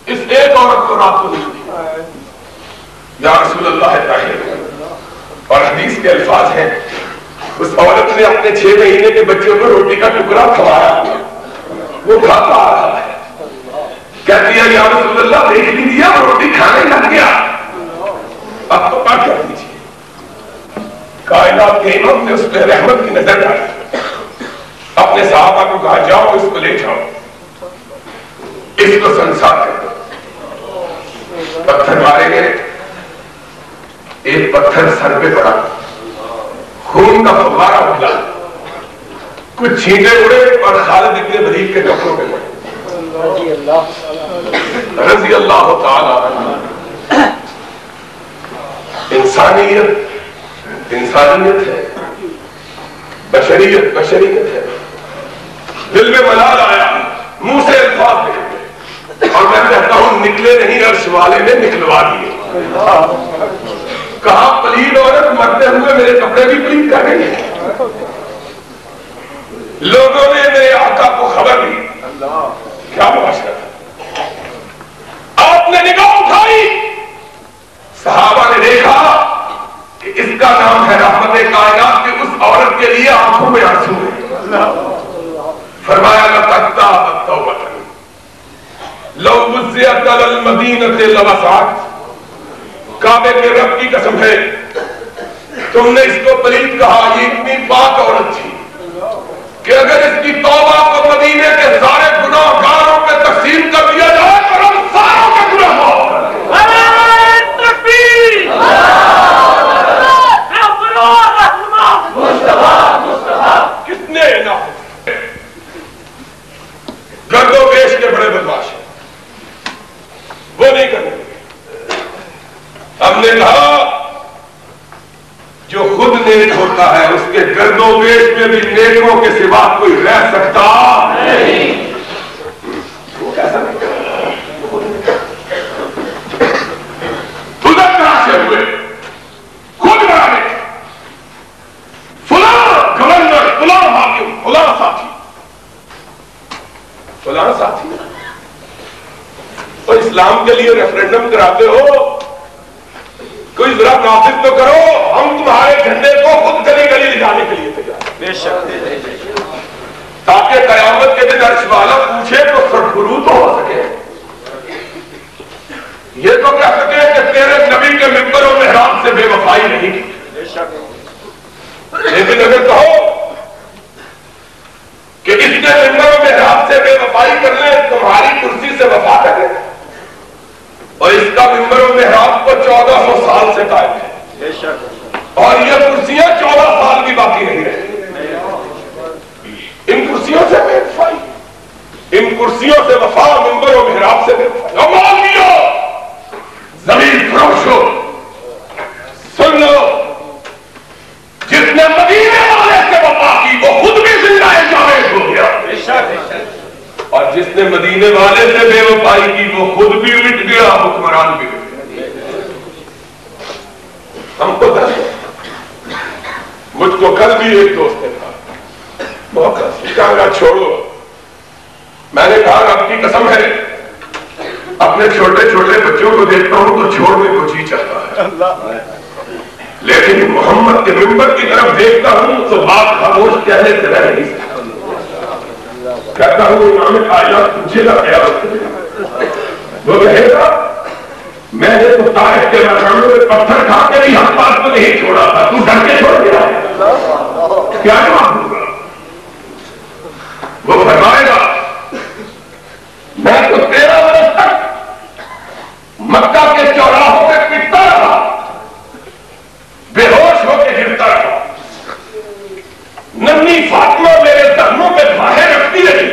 [SPEAKER 1] اس ایک عورت کو رات کو نہیں، یا رسول اللہ طاہر، اور حدیث کے الفاظ ہیں، اس عورت نے اپنے 6 مہینے کے بچے کو روٹی کا ٹکڑا کھوایا، وہ کھاتا آ رہا ہے، کہتی ہے یا رسول اللہ دیکھ لیجیے وہ روٹی کھانے لگ گیا، اب تو پاک کر دیجیے۔ کائنات کے امام نے اس پہ رحمت کی نظر ڈالی، اپنے صحابہ کو کہا جاؤ اس کو لے جاؤ، اس کو سنسار کر دو۔ پتھر مارے گئے، ایک پتھر سر پہ پڑا، خون کا فوارہ اٹھا، کچھ چھینٹے اڑے اور خالد ابن ولید کے کپڑوں پہ پڑے رضی اللہ تعالی عنہ۔ انسانیت ہے، بشریت ہے، دل میں ملال آیا، منہ سے الفاظ نکلے، اور میں کہتا ہوں نکلے نہیں، عرش والے نے نکلوا دیے۔ کہا پلید عورت مرتے ہوئے میرے کپڑے بھی پلید کر گئی ہیں۔ لوگوں نے میرے آقا کو خبر دی، کیا معاشرہ تھا، آپ نے نگاہ اٹھائی، صحابہ نے دیکھا کہ اس کا نام ہے رحمت کائنات، کہ اس عورت کے لیے آنکھوں میں آنسو ہے۔ فرمایا لقد تابت توبۃ لو وزعت علی المدینۃ لوسعت، کعبے کے رب کی قسم ہے تم نے اس کو پلید کہا، یہ اتنی پاک عورت تھی کہ اگر اس کی توبہ کو مدینے کے سارے گناہ گاروں پہ تقسیم کر دیا جائے تو ہم ساروں کے گناہ معاف کر دیں۔
[SPEAKER 2] تکبیر،
[SPEAKER 1] کتنے نہ گرد و پیش کے بڑے بدماش ہیں، وہ نہیں کریں گے۔ ہم نے کہا جو خود نیک ہوتا ہے اس کے گرد و پیش میں بھی نیکوں کے سوا کوئی رہ سکتا نہیں۔ وہ کیسا نہیں خود تراشے ہوئے، خود بڑھانے، فلاں گورنر، فلاں حاکم، فلاں ساتھی، فلاں ساتھی، اور اسلام کے لیے ریفرینڈم کراتے ہو، کوئی ذرا نافذ تو کرو، ہم تمہارے جھنڈے کو خود گلی گلی لے جانے کے لیے تیار ہیں، بے شک، تاکہ قیامت کے دن عرش والا پوچھے تو سرخرو تو ہو سکے، یہ تو کہہ سکے کہ تیرے نبی کے ممبر و محراب سے بے وفائی نہیں کی۔ لیکن اگر کہو کہ اس نے ممبر و محراب سے بے وفائی کر لے، تمہاری کرسی سے وفا کر لے، اور اس کا ممبر و محراب کو 1400 سال سے قائم ہے، اور یہ کرسیاں 14 سال بھی باقی نہیں رہی، ان کرسیوں سے بے وفائی، ان کرسیوں سے وفا، ممبر و محراب سے بے وفائی۔ اور مان لیو، زمین فروشو، سن لو، جس نے مدینے والے سے وفا کی وہ خود بھی زندہ جاوید ہو گیا، اور جس نے مدینے والے سے بے وفائی کی وہ خود بھی مٹ گیا، حکمران بھی مٹ گیا۔ ہم کو مجھ کو کل بھی ایک دوست نے کہا چھوڑو، میں نے کہا رب کی قسم ہے اپنے چھوٹے چھوٹے بچوں کو دیکھتا ہوں تو چھوڑنے کو جی چاہتا ہے، لیکن محمد کے ممبر کی طرف دیکھتا ہوں تو بات خاموش کہنے سے رہ نہیں سکتا، کہتا ہوں امام کائنات تجھے گا کیا، وہ کہے گا میں نے تو طائف کے میدانوں میں پتھر کھا کے بھی ہم بات کو نہیں چھوڑا تھا، تو ڈر کے چھوڑ دیا، کیا جواب دوں گا؟ وہ فرمائے گا میں تو 13 برس تک مکہ کے چوراہوں میں پٹتا رہا، بے ہوش ہو کے گرتا رہا، ننھی فاطمہ میرے دہنوں پہ باہیں رکھتی رہی،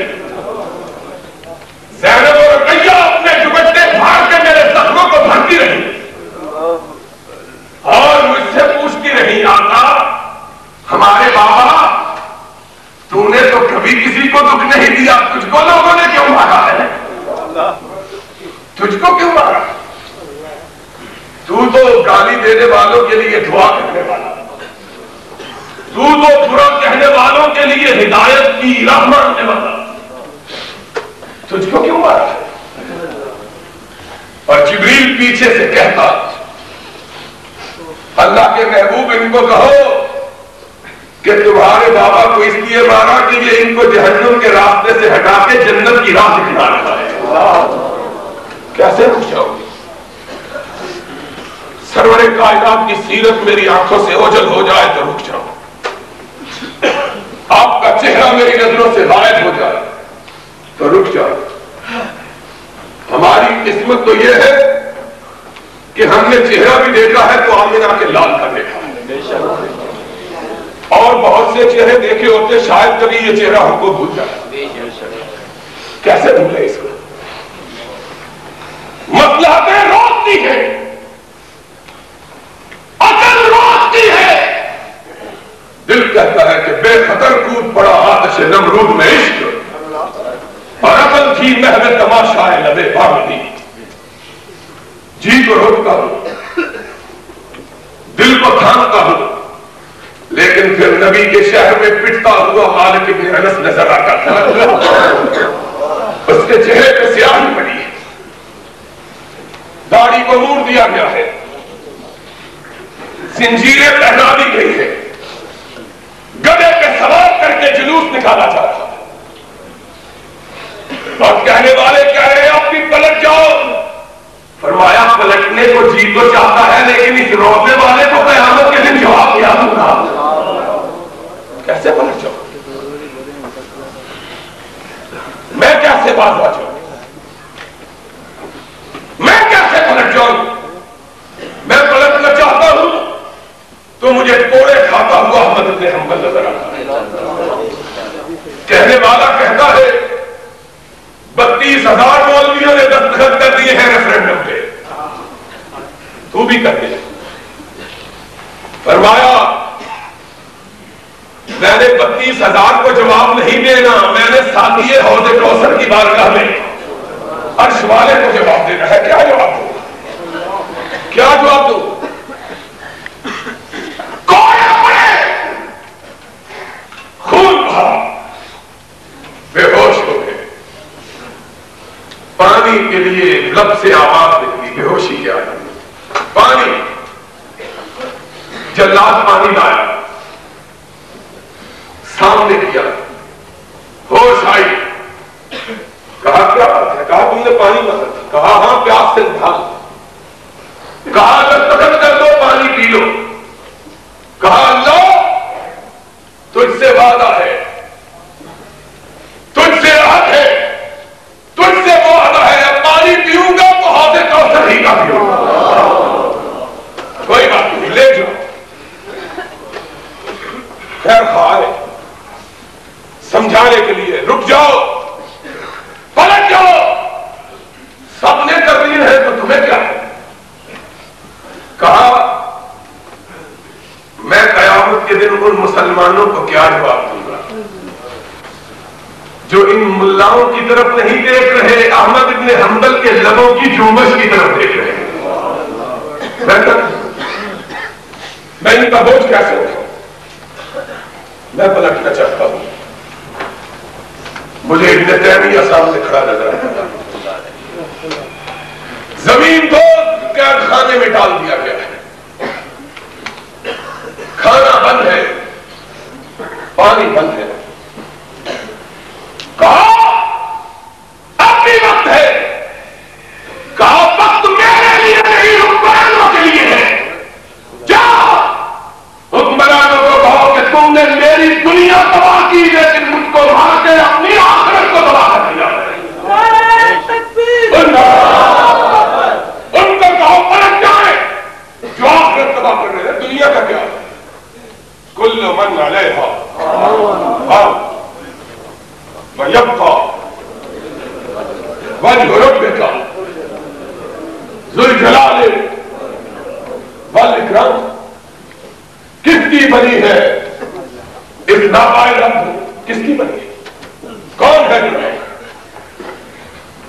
[SPEAKER 1] زینب اور رقیہ اپنے دوپٹے پھاڑ کے میرے زخموں کو بھرتی رہی، اور مجھ سے پوچھتی رہی آقا ہمارے بابا تو نے تو کبھی کسی کو دکھ نہیں دیا، تجھ کو لوگوں نے کیوں مارا ہے، تجھ کو کیوں مارا، تو گالی دینے والوں کے لیے دعا کرنے والا، تو برا کہنے والوں کے لیے ہدایت کی راہ ماننے والا، تجھ کو کیوں مارا ہے؟ اور جبریل پیچھے سے کہتا اللہ کے محبوب ان کو کہو کہ تمہارے بابا کو اس لیے مارا کہ یہ ان کو جہنم کے راستے سے ہٹا کے جنت کی راہ دکھا رہا ہے. کیسے رک جاؤ گے؟ سرور کائنات کی سیرت میری آنکھوں سے اوجھل ہو جائے تو رک جاؤ. آپ کا چہرہ میری نظروں سے غائب ہو جائے تو رک جاؤ. ہماری قسمت تو یہ ہے کہ ہم نے چہرہ بھی دیکھا ہے تو آمنہ کے لال کا دیکھا ہے، اور بہت سے چہرے دیکھے ہوتے شاید کبھی یہ چہرہ ہم کو بھول جائے. کیسے بھولے اس کو؟ مصلحتیں روکتی ہے، عقل روکتی ہے. دل کہتا ہے کہ بے خطر کود پڑا آتش نمرود میں عشق، اور عقل تھی محو تماشائے لبے باغی. جی کو روکتا ہوں، دل کو تھامتا ہوں، لیکن پھر نبی کے شہر میں پٹتا ہوا مالک ابن انس نظر آتا تھا. اس کے چہرے پہ سیاہی پڑی ہے، داڑھی کو موڑ دیا گیا ہے، زنجیریں پہنا دی گئی ہے، گدھے پہ سوار کر کے جلوس نکالا جاتا ہے. اور کہنے والے کہہ رہے ہیں آپ بھی پلٹ جاؤ. فرمایا پلٹنے کو جی تو چاہتا ہے، لیکن اس روزے والے کو قیامت کے دن جواب کیا دوں گا. کیسے پلٹ جاؤ؟ میں کیسے باز آ جاؤں؟ میں کیسے پلٹ جاؤں؟ میں پلٹنا چاہتا ہوں تو مجھے کوڑے کھاتا ہوا احمد بن حنبل نظر آتا ہے. کہنے والا کہتا ہے 32,000 مولویوں نے دستخط کر دیے ہیں ریفرنڈم پہ، تو بھی کر دے. فرمایا میں نے 32,000 کو جواب نہیں دینا، میں نے ساتھی حوض کوثر کی بارگاہ میں عرش والے کو جواب دینا ہے. کیا جواب دوں؟ کیا جواب دوں؟ کوڑے پڑے، خون بہا، بے ہوش ہو گئے. پانی کے لیے لب سے آواز نکلی، بے ہوشی کیا ہے؟ پانی. جلاد پانی لایا، سامنے کیا، ہوش آئی. کہا کیا بات ہے؟ کہا تم نے پانی مانگا تھا. کہا ہاں پیاس سے ڈھال. کہا دستخط کر دو پانی پی لو. کہا اللہ تجھ سے وعدہ ہے، تجھ سے عہد ہے، تجھ سے وعدہ ہے، پانی پیوں گا تو حوض کوثر ہی کا پیوں گا. کوئی بات نہیں، لے جاؤ. خیر خواہ سمجھانے کے لیے رک جاؤ، پلٹ جاؤ. سب نے تقریر ہے تو تمہیں کیا ہے؟ کہا میں قیامت کے دن ان مسلمانوں کو کیا جواب دوں گا جو ان ملاؤں کی طرف نہیں دیکھ رہے، احمد ابن حنبل کے لبوں کی جومش کی طرف دیکھ رہے ہیں. میں ان کا بوجھ کیسے اٹھاؤں؟ میں پلٹنا چاہتا ہوں. مجھے ابن تیمیہ سامنے کھڑا نظر آتا ہے. زمین کو قید خانے میں ڈال دیا گیا ہے، کھانا بند ہے، پانی بند ہے. کہا اب بھی وقت ہے. کہا وقت میرے لیے نہیں، حکمرانوں کے لیے ہے. جاؤ حکمرانوں کو کہو کہ تم نے میری دنیا تباہ کی، لیکن مجھ کو مار کے اپنی آخرت کو تباہ کر دیا. ان کو کہو پلٹ جائے جو آخرت تباہ کر رہے ہیں. دنیا کا کیا ہے؟ کل من علیہا فان ویبقى وجه ربك ذو الجلال والاکرام. کس کی بنی ہے اس ناپائے رب؟ کس کی بنی ہے؟ کون ہے جو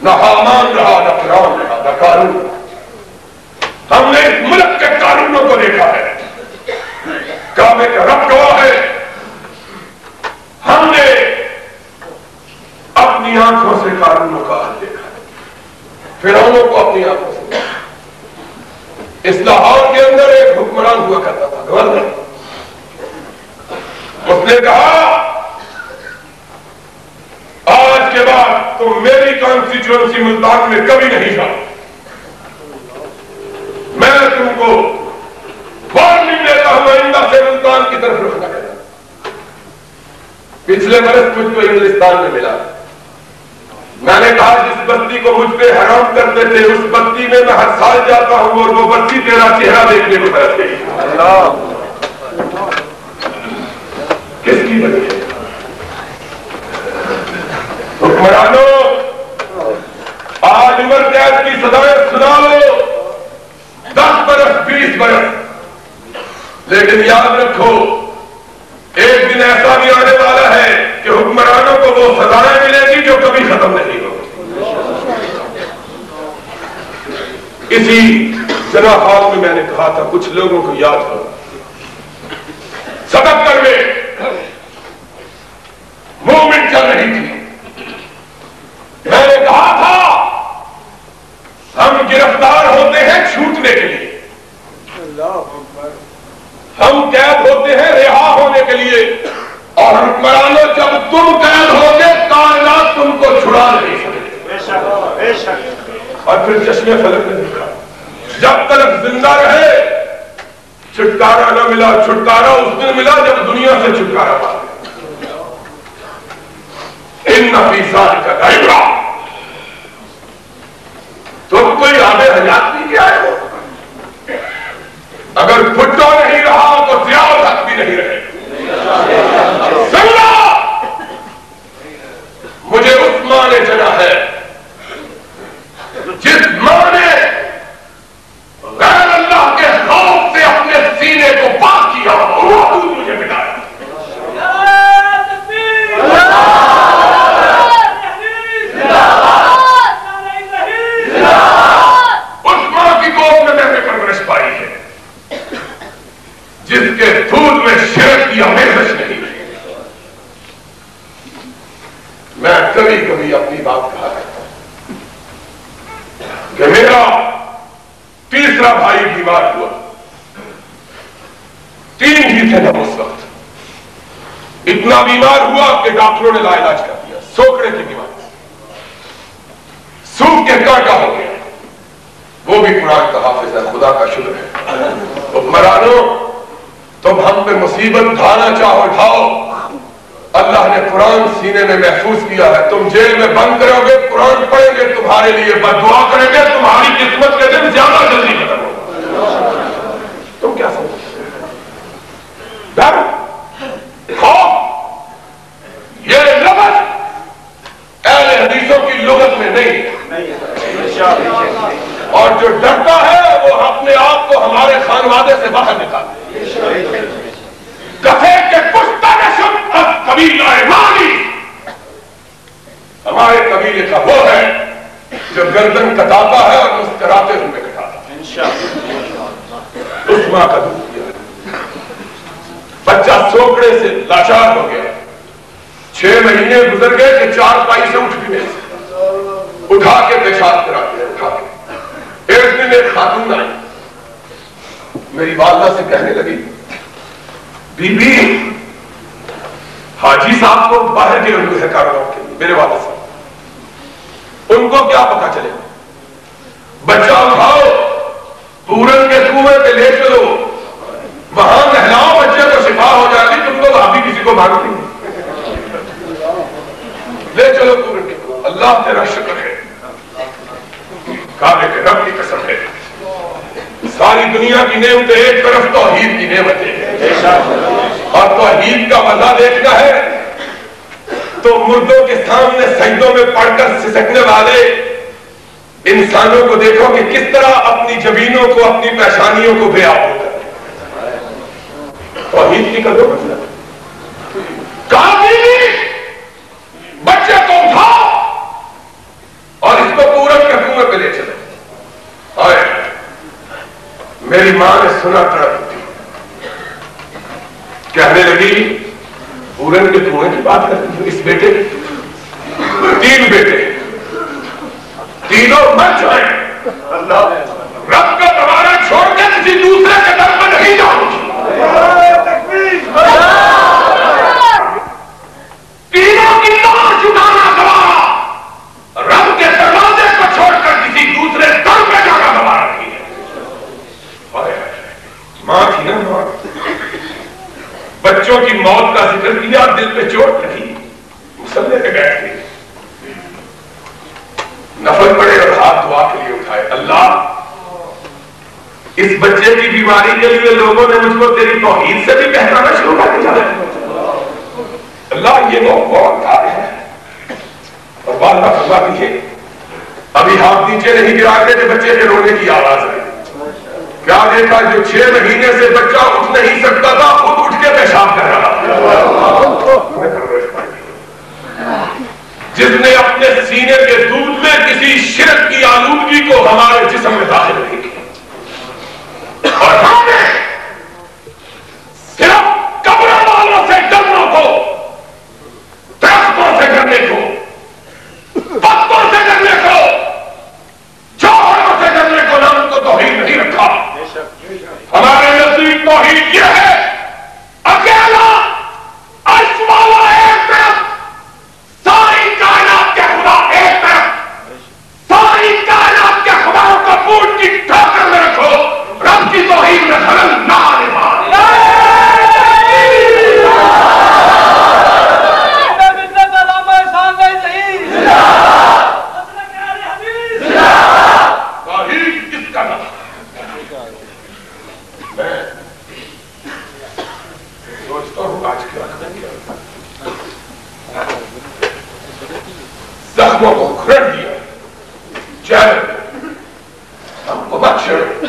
[SPEAKER 1] نہ حامان رہا، نہ فرعون رہا، نہ قارون. ہم نے اس ملک کے قارونوں کو دیکھا ہے، کعبے کا رب گواہ ہے. ہم نے اپنی آنکھوں سے قارونوں کا حال دیکھا ہے، فرعونوں کو اپنی آنکھوں سے. اس لاہور کے اندر ایک حکمران ہوا کرتا تھا گورنر. اس نے کہا آج کے بعد تم میری کانسٹیچوئنسی ملتان میں کبھی نہیں جاؤ. میں تم کو وارننگ دیتا ہوں آئندہ سے ملتان کی طرف رخ نہ کرنا. پچھلے برس مجھ کو انگلستان میں ملا. میں نے کہا جس بستی کو مجھ پہ حرام کرتے تھے اس بستی میں میں ہر سال جاتا ہوں اور وہ بستی تیرا چہرہ دیکھنے کو طرف گئی. کس کی وجہ ہے؟ حکمرانوں آج عمر قید کی سزائیں سنا لو 10 برس 20 برس، لیکن یاد رکھو ایک دن ایسا بھی آنے والا ہے کہ حکمرانوں کو وہ سزائیں ملے گی جو کبھی ختم نہیں ہوگی. اسی جناح ہال میں میں نے کہا تھا کچھ لوگوں کو یاد کرو سبق کر میں موومنٹ چل رہی تھی. میں نے کہا تھا ہم گرفتار ہوتے ہیں چھوٹنے کے لیے، ہم قید ہوتے ہیں رہا ہونے کے لیے، اور حکمرانوں جب تم قید ہوگے کائنات تم کو چھڑا نہیں سکتے. اور پھر چشمے فلک نے دیکھا جب تک زندہ رہے چھٹکارا نہ ملا. چھٹکارا اس دن ملا جب دنیا سے چھٹکارا پا. ان فی ذالک لعبرۃ. تم کوئی آب حیات نہیں کیا ہے. اگر بھٹو نہیں رہا تو ضیاء الحق بھی نہیں رہے. سننا مجھے اس ماں نے چنا ہے جس ماں نے غیر اللہ کے خوف سے اپنے سینے کو پاک کیا وہ مجھے مٹایا. اس ماں کی گود میں نے پرورش پائی ہے جس کے دودھ میں شرک کی آمیزش نہیں. میں کبھی کبھی اپنی بات کہا کرتا ہوں کہ میرا تیسرا بھائی بیمار ہوا. 3 ہی تھے جب اس وقت. اتنا بیمار ہوا کہ ڈاکٹروں نے لا علاج کر دیا. سوکڑے کی بیماری سوکھ کے کانٹا ہو گیا. وہ بھی قرآن کا حافظ ہے. خدا کا شکر ہے. حکمرانوں تم ہم پہ مصیبت ڈھانا چاہو ڈھاؤ. اللہ نے قرآن سینے میں محفوظ کیا ہے. تم جیل میں بند کرو گے قرآن پڑھیں گے تمہارے لیے بد دعا کریں گے تمہاری قسمت کے دن زیادہ جلدی ختم ہوگا. تم کیا سمجھتے ڈر خوف یہ لفظ اہل حدیثوں کی لغت میں نہیں. اور جو ڈرتا ہے وہ اپنے آپ کو ہمارے خانوادے سے باہر نکالے. کہے کہ قبیلہ مالی ہمارے قبیلے کا وہ ہے جو گردن کٹاتا ہے اور مسکراتے ہوئے کٹاتا ہے. اس ماں کا دودھ کیا بچہ سوکڑے سے لاچار ہو گیا. 6 مہینے گزر گئے کہ 4 پائی سے اٹھ بھی نہیں. اٹھا کے پیشاب کراتے ہیں. اٹھا کے ایک دن ایک خاتون آئی میری والدہ سے کہنے لگی بی بی حاجی صاحب کو باہر گئے ہوئے ہیں کاروبار کے لیے. میرے والد صاحب ان کو کیا پتا چلے. بچہ اٹھاؤ پورن کے کنویں پہ لے چلو وہاں نہلاؤ بچے کو شفا ہو جائے گی. تم تو وہاں بھی کسی کو مانگتی نہیں. لے چلو پورن کے کنویں. اللہ تیرا شکر ہے کعبے کے رب کی قسم ہے ساری دنیا کی نعمتیں ایک طرف توحید کی نعمتیں اور توحید کا مزہ دیکھنا ہے تو مردوں کے سامنے سجدوں میں پڑھ کر سسکنے والے انسانوں کو دیکھو کہ کس طرح اپنی جبینوں کو اپنی پیشانیوں کو بے آب ہوتا ہے. توحید کی قدر مطلب بچے کو اٹھاؤ اور اس کو پورن کے کنویں پہ لے چلو. میری ماں نے سنا تڑپ اٹھی کہنے لگی پورن کے کنویں کی بات کرتی ہوں. اس بیٹے 3 بیٹے تینوں مر جائیں رب کا تمہارا چھوڑ کے کسی دوسرے کے در پر نہیں جاؤں. بچوں کی موت کا ذکر کیا، دل پہ چوٹ لگی، مسلے پہ بیٹھ گئی، نفل پڑے اور ہاتھ دعا کے لیے اٹھائے، اللہ اس بچے کی بیماری کے لیے لوگوں نے مجھ کو تیری توحید سے بھی کہنا شروع کر دیا ہے، اللہ یہ وہ بہت ہے۔ اور بات کا فرما دیجیے، ابھی ہاتھ نیچے نہیں گرا کے بچے کے رونے کی آواز آئی، کیا دیکھا؟ جو 6 مہینے سے بچہ اٹھ نہیں سکتا تھا خود اٹھ کے پیشاب کر رہا تھا۔ جس نے اپنے سینے کے دودھ میں کسی شرک کی آلودگی کو ہمارے جسم میں داخل نہیں کیا، اور ہم نے صرف قبروں والوں سے ڈرنے کو، درختوں سے ڈرنے کو، پتوں سے ڈرنے کو، جوہروں سے ڈرنے کو نہ ان کو توحید نہیں رکھا۔ ہمارے نزدیک توحید یہ ہے اکیلا عرش والا ایک طرف، ساری کائنات کے خدا ایک طرف، ساری کائنات کے خداؤں کو بوٹ کی ٹھوکر میں رکھو، رب کی توحید میں خلل نہ آنے پائے۔ زخموں کو کھرڑ دیا، چہرے ہم کو مت چھڑو،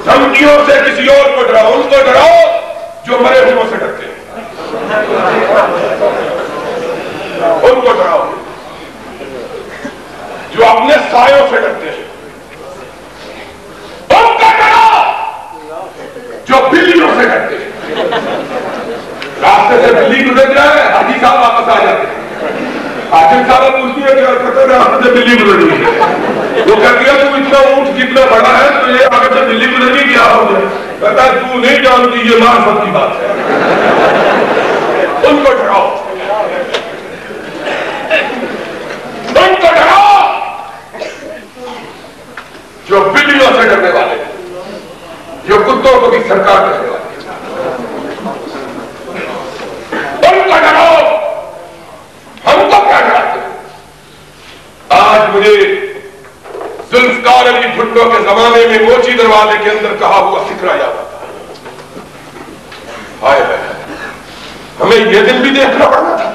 [SPEAKER 1] دھمکیوں سے کسی اور کو ڈراؤ، ان کو ڈراؤ جو مرے ہوئوں سے ڈرتے ہیں، ان کو ڈراؤ جو اپنے سایوں سے ڈرتے ہیں، ان کو ڈراؤ جو بلیوں سے ڈرتے ہیں۔ راستے سے بلی گزر جائے حاجی صاحب واپس آ جاتے ہیں، حاجی صاحب پوچھتی ہے کہ راستے سے بلی گزر گئی ہے، وہ کہتی ہے تم اتنا اونٹ کتنا بڑا ہے تو یہ آگے سے بلی گزر گئی کیا ہو گیا؟ کہتا ہے تو نہیں جانتی یہ معرفت کی بات ہے۔ ان کو ڈراؤ، ان کو ڈراؤ جو بلیوں سے ڈرنے والے، جو کتوں کو بھی سرکار کرنے والے، ان کو ڈراؤ، ہم کو کیا ڈراتے ہیں؟ آج مجھے ذوالفقار علی بھٹو کے زمانے میں موچی دروازے کے اندر کہا ہوا فکرہ یاد آتا ہے، ہائے ہائے ہمیں یہ دن بھی دیکھنا پڑنا تھا،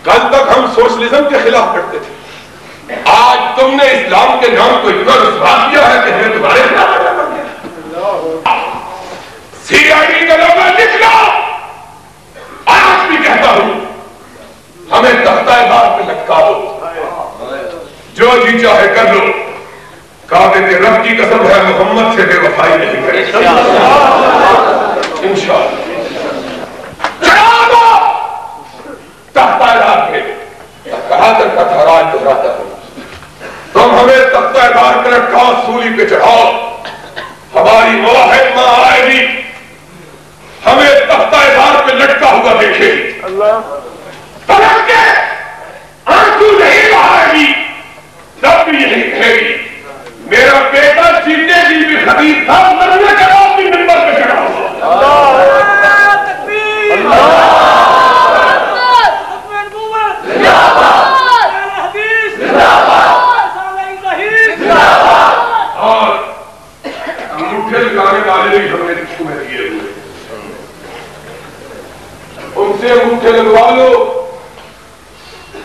[SPEAKER 1] کل تک ہم سوشلزم کے خلاف کرتے تھے، آج تم نے اسلام کے نام کو اتنا رسوا کیا ہے کہ ہمیں تمہارے خلاف کرنا پڑ گیا۔ سی آئی ڈی کا لوگو لکھ لو، آج بھی کہتا ہوں ہمیں تختہ بار پہ لٹکا دو، جو جی چاہے کر لو، کعبے کے رب کی قسم ہے محمد سے بے وفائی نہیں کرے انشاءاللہ۔ چڑھا دو تختہ بار پہ، کہا کرتا تھا راج دہراتا ہوں، تم ہمیں تختہ بار پہ لٹکاؤ، سولی پہ چڑھاؤ، ہماری واحد ماں آئے گی ہمیں تختہ بار پہ لٹکا ہوا دیکھے، پلٹ کے آنسو نہیں بہائے گی، تب بھی یہی کہے گی میرا بیٹا جیتے جی بھی خبیث تھا، مرنے کے بعد بھی منبر پہ چڑھا ہوا۔ اور انگوٹھے لگانے والے بھی ہمیں تمہیں دیے ہوئے، ان سے انگوٹھے لگوا لو،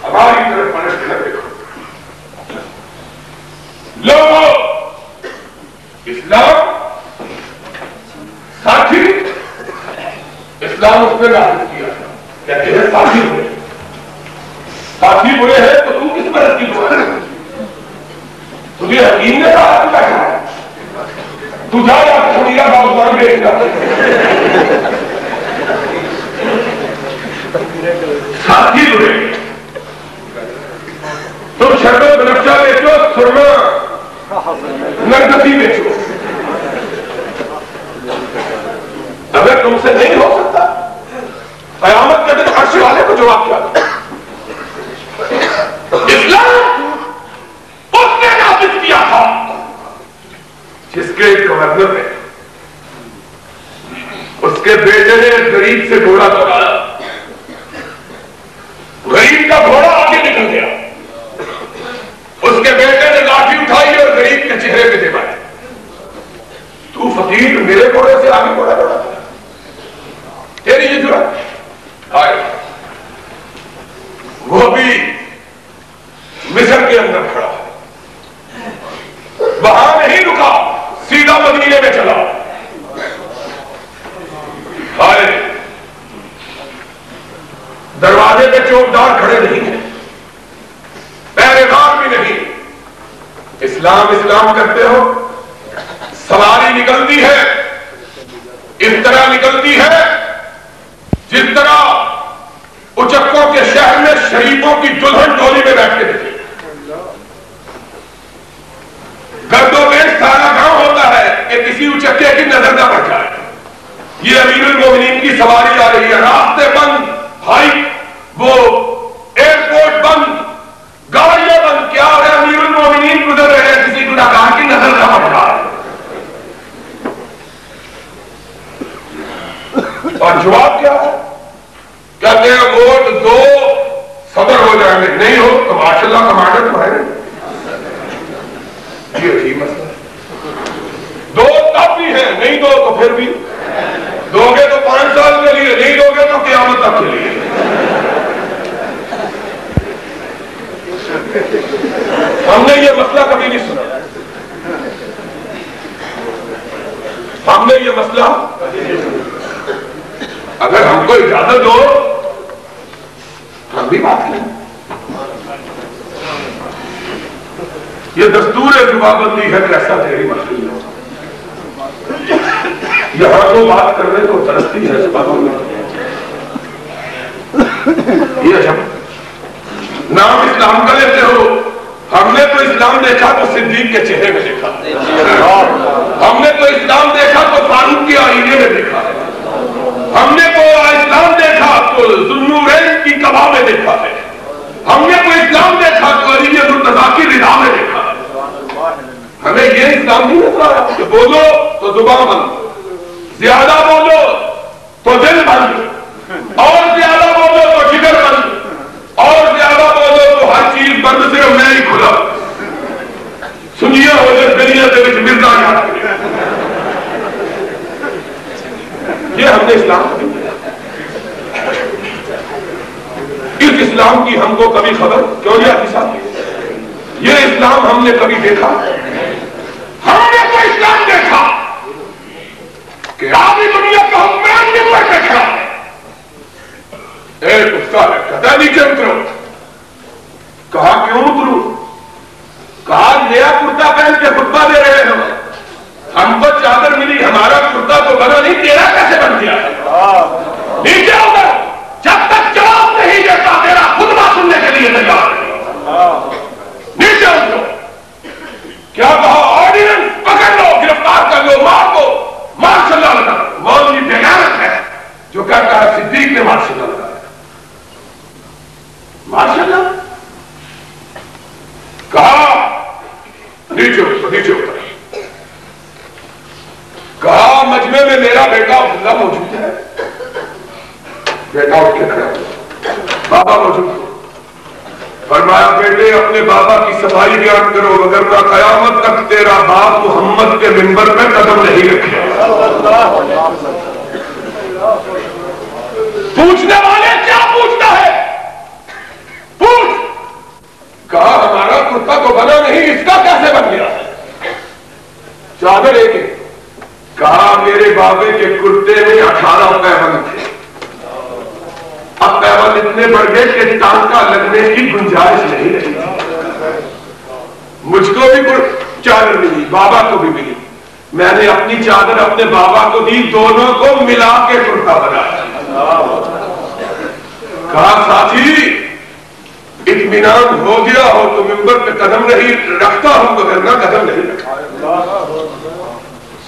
[SPEAKER 1] ہماری طرف پلٹ کر دیکھو۔ لوگوں اسلام ساتھی، اسلام اس نے نافذ کیا، کہتے ہیں ساتھی برے، ساتھی برے ہیں تو تم کس مرض کی دعا ہے؟ تجھے حکیم نے کہا کیا ہے؟ تو جا جا خمیرہ باغبان دیکھنا، ساتھی برے، تم شربت بنفشہ بیچو، سرما نرگسی بیچو، اگر تم سے نہیں ہو سکتا قیامت کے دن عرش والے کو جواب کیا دو۔ اسلام اس نے نافذ کیا تھا جس کے گورنر نے، اس کے بیٹے نے غریب سے گھوڑا دوڑایا، غریب کا گھوڑا آگے نکل گیا، اس کے بیٹے نے لاٹھی اٹھائی اور غریب کے چہرے پہ دے ماری، تو فقیر میرے گھوڑے سے آگے گھوڑا دوڑا، تیری یہ جرأت؟ آئے وہ بھی مصر کے اندر کھڑا، وہاں نہیں رکا، سیدھا مدینے میں چلا۔ آئے دروازے پہ چوکدار کھڑے نہیں ہیں، پہرےدار بھی نہیں، اسلام اسلام کرتے ہو، سواری نکلتی ہے اس طرح نکلتی ہے جس طرح اچکوں کے شہر میں شریفوں کی دلہن ڈولی میں بیٹھ کے دیکھی، گرد و پیش سارا گاؤں ہوتا ہے کہ کسی اچکے کی نظر نہ پڑ جائے، یہ امیر المومنین کی سواری آ رہی ہے، راستے بند، بھائی وہ ایئرپورٹ بند، گاڑیاں بند، کیا ہو رہا ہے؟ امیر المومنین گزر رہے ہیں، کسی گناہگار کی نظر نہ پڑ جائے۔ اور جواب کیا ہے؟ کہتے ہیں ووٹ دو صدر ہو جائیں گے، نہیں ہو تو ماشاءاللہ کمانڈر تو ہے نہیں۔ یہ عجیب مسئلہ ہے، دو تب بھی ہیں، نہیں دو تو پھر بھی دو گے تو 5 سال کے لیے، نہیں دو گے تو قیامت تک کے لیے۔ ہم نے یہ مسئلہ کبھی نہیں سنا، ہم نے یہ مسئلہ، اگر ہم کو اجازت دو ہم بھی بات کریں، یہ دستور جوابندی ہے، کیسا تیری مرضی ہو، یہاں تو بات کرنے کو ترستی ہے اس باتوں میں، یہ جب نام اسلام کا لیتے ہو، ہم نے تو اسلام دیکھا تو صدیق کے چہرے میں دیکھا، ہم نے تو اسلام دیکھا تو فاروق کے آئینے میں دیکھا، ہم نے تو اسلام دیکھا تو ذوالنورین کی کعبہ میں دیکھا ہے، ہم نے تو اسلام دیکھا تو علی مرتضیٰ کی رضا میں دیکھا ہے۔ ہمیں یہ اسلام نہیں نظر آیا کہ بولو تو زبان بند، زیادہ بولو تو دل بند، اور زیادہ بولو تو جگر بند، اور زیادہ بولو تو ہر چیز بند، صرف میں ہی کھلا سنیا ہو جائے دنیا کے وچ مرزا یاد کرے۔ یہ ہم نے اسلام کو اس اسلام کی ہم کو کبھی خبر کیوں نہیں آتی صاحب؟ یہ اسلام ہم نے کبھی دیکھا؟ ہم نے تو اسلام دیکھا کہ آدھی دنیا کا حکمران ممبر پہ کھڑا ہے، ایک استاد کہتا ہے نیچے اترو، کہا کیوں اتروں؟ کہا نیا کرتا پہن کے خطبہ دے رہے ہیں، ہم کو چادر ملی، ہمارا کرتا تو بنا نہیں، تیرا کیسے بن گیا؟ نیچے اتر، جب تک جواب نہیں دیتا تیرا خطبہ سننے کے لیے تیار نہیں، نیچے اترو۔ کیا کہا؟ آرڈیننس پکڑ لو، گرفتار کر لو، مار دو، ماشاء اللہ لگا۔ مولوی بیگانت ہے جو کہتا ہے صدیق نے ماشاء اللہ لگایا، ماشاء اللہ۔ کہا نیچے اتر، نیچے اتر۔ کہا مجمع میں میرا بیٹا عبداللہ موجود ہے، بیٹا اٹھ کے کھڑا ہوا، بابا موجود ہے، فرمایا بیٹے اپنے بابا کی صفائی بیان کرو، وگرنہ قیامت تک تیرا باپ محمد کے منبر میں قدم نہیں رکھے۔ پوچھنے والے کیا پوچھتا ہے؟ پوچھ۔ کہا ہمارا کرتا تو بنا نہیں، اس کا کیسے بن گیا؟ چادر ایک ہے۔ کہا میرے بابے کے کرتے میں 18 پیبند تھے، اب پیبند اتنے بڑھ گئے کہ ٹانکا لگنے کی گنجائش نہیں رہی، مجھ کو بھی چادر ملی، بابا کو بھی ملی، میں نے اپنی چادر اپنے بابا کو دی، دونوں کو ملا کے کرتا بنایا۔ کہا ساتھی اطمینان ہو گیا ہو تو ممبر پہ قدم نہیں رکھتا ہوں، تو کرنا قدم نہیں رکھتا۔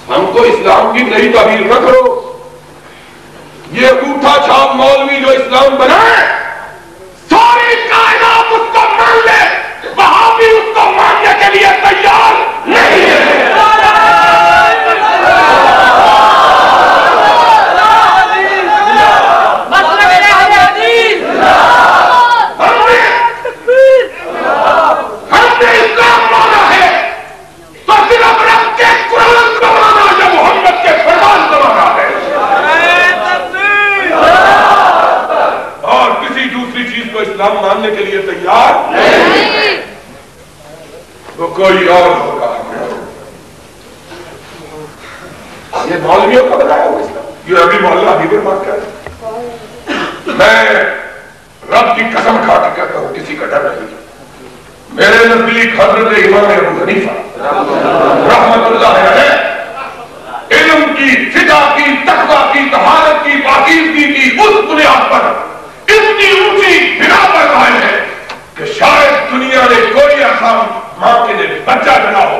[SPEAKER 1] ہم کو اسلام کی نئی تعبیر نہ کرو، یہ انگوٹھا چھاپ مولوی جو اسلام بنائے ساری کائنات اس کو مان لے، وہاں بھی اس کو ماننے کے لیے تیار نہیں ہے۔ تو کوئی اور ہوگا. یہ مولویوں کا بنایا ہوا اسلام. یہ ابھی مولانا حبیب الرحمان کہہ رہے. میں رب کی قسم کھا کے کہتا ہوں کسی کا ڈر نہیں. میرے نزدیک حضرت امام ابو حنیفہ رحمت اللہ علیہ علم کی، فقہ کی، تقویٰ کی، طہارت کی، پاکیزگی کی اس بنیاد پر اتنی اونچی بنا پر قائم ہے کہ شاید دنیا نے کوئی ایسا ماں کے لیے بچہ بنا ہو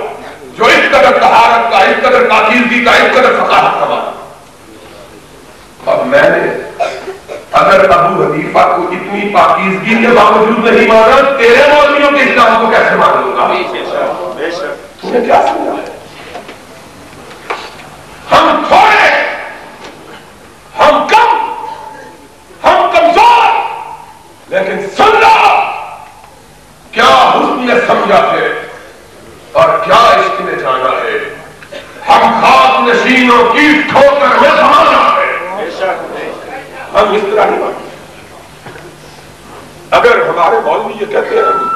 [SPEAKER 1] جو اس قدر طہارت کا، اس قدر پاکیزگی کا، اس قدر فقاہت کا مانا. اب میں نے اگر ابو حنیفہ کو اتنی پاکیزگی کے باوجود نہیں مانا، تیرے مولویوں کے اسلام کو کیسے مان لوں گا؟ تم نے کیا سمجھا ہے؟ ہم تھوڑے، ہم کم، ہم کمزور، لیکن سن لو کیا حسن نے سمجھا ہے اور کیا عشق نے جانا ہے. ہم خاک نشینوں کی ٹھوکر میں سمانا ہے. ہم اس طرح نہیں مانتے. اگر ہمارے مولوی یہ کہتے ہیں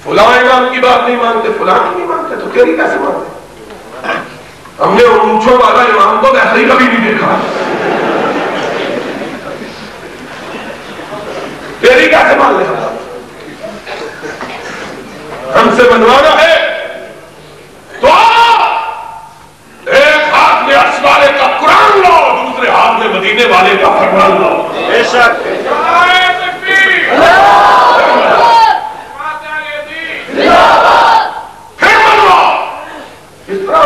[SPEAKER 1] فلاں امام کی بات نہیں مانتے، فلاں کی نہیں مانتے، تو تیری کیسے مانتے؟ ہم نے اونچوں والا امام کو ویسے ہی کبھی نہیں دیکھا. تیری کیسے مان لے؟ ہم سے بنوانا ہے تو ایک ہاتھ میں عرش والے کا قرآن لو، دوسرے ہاتھ میں مدینے والے کا فرمان لو. بے شک پھر بنوا. اس طرح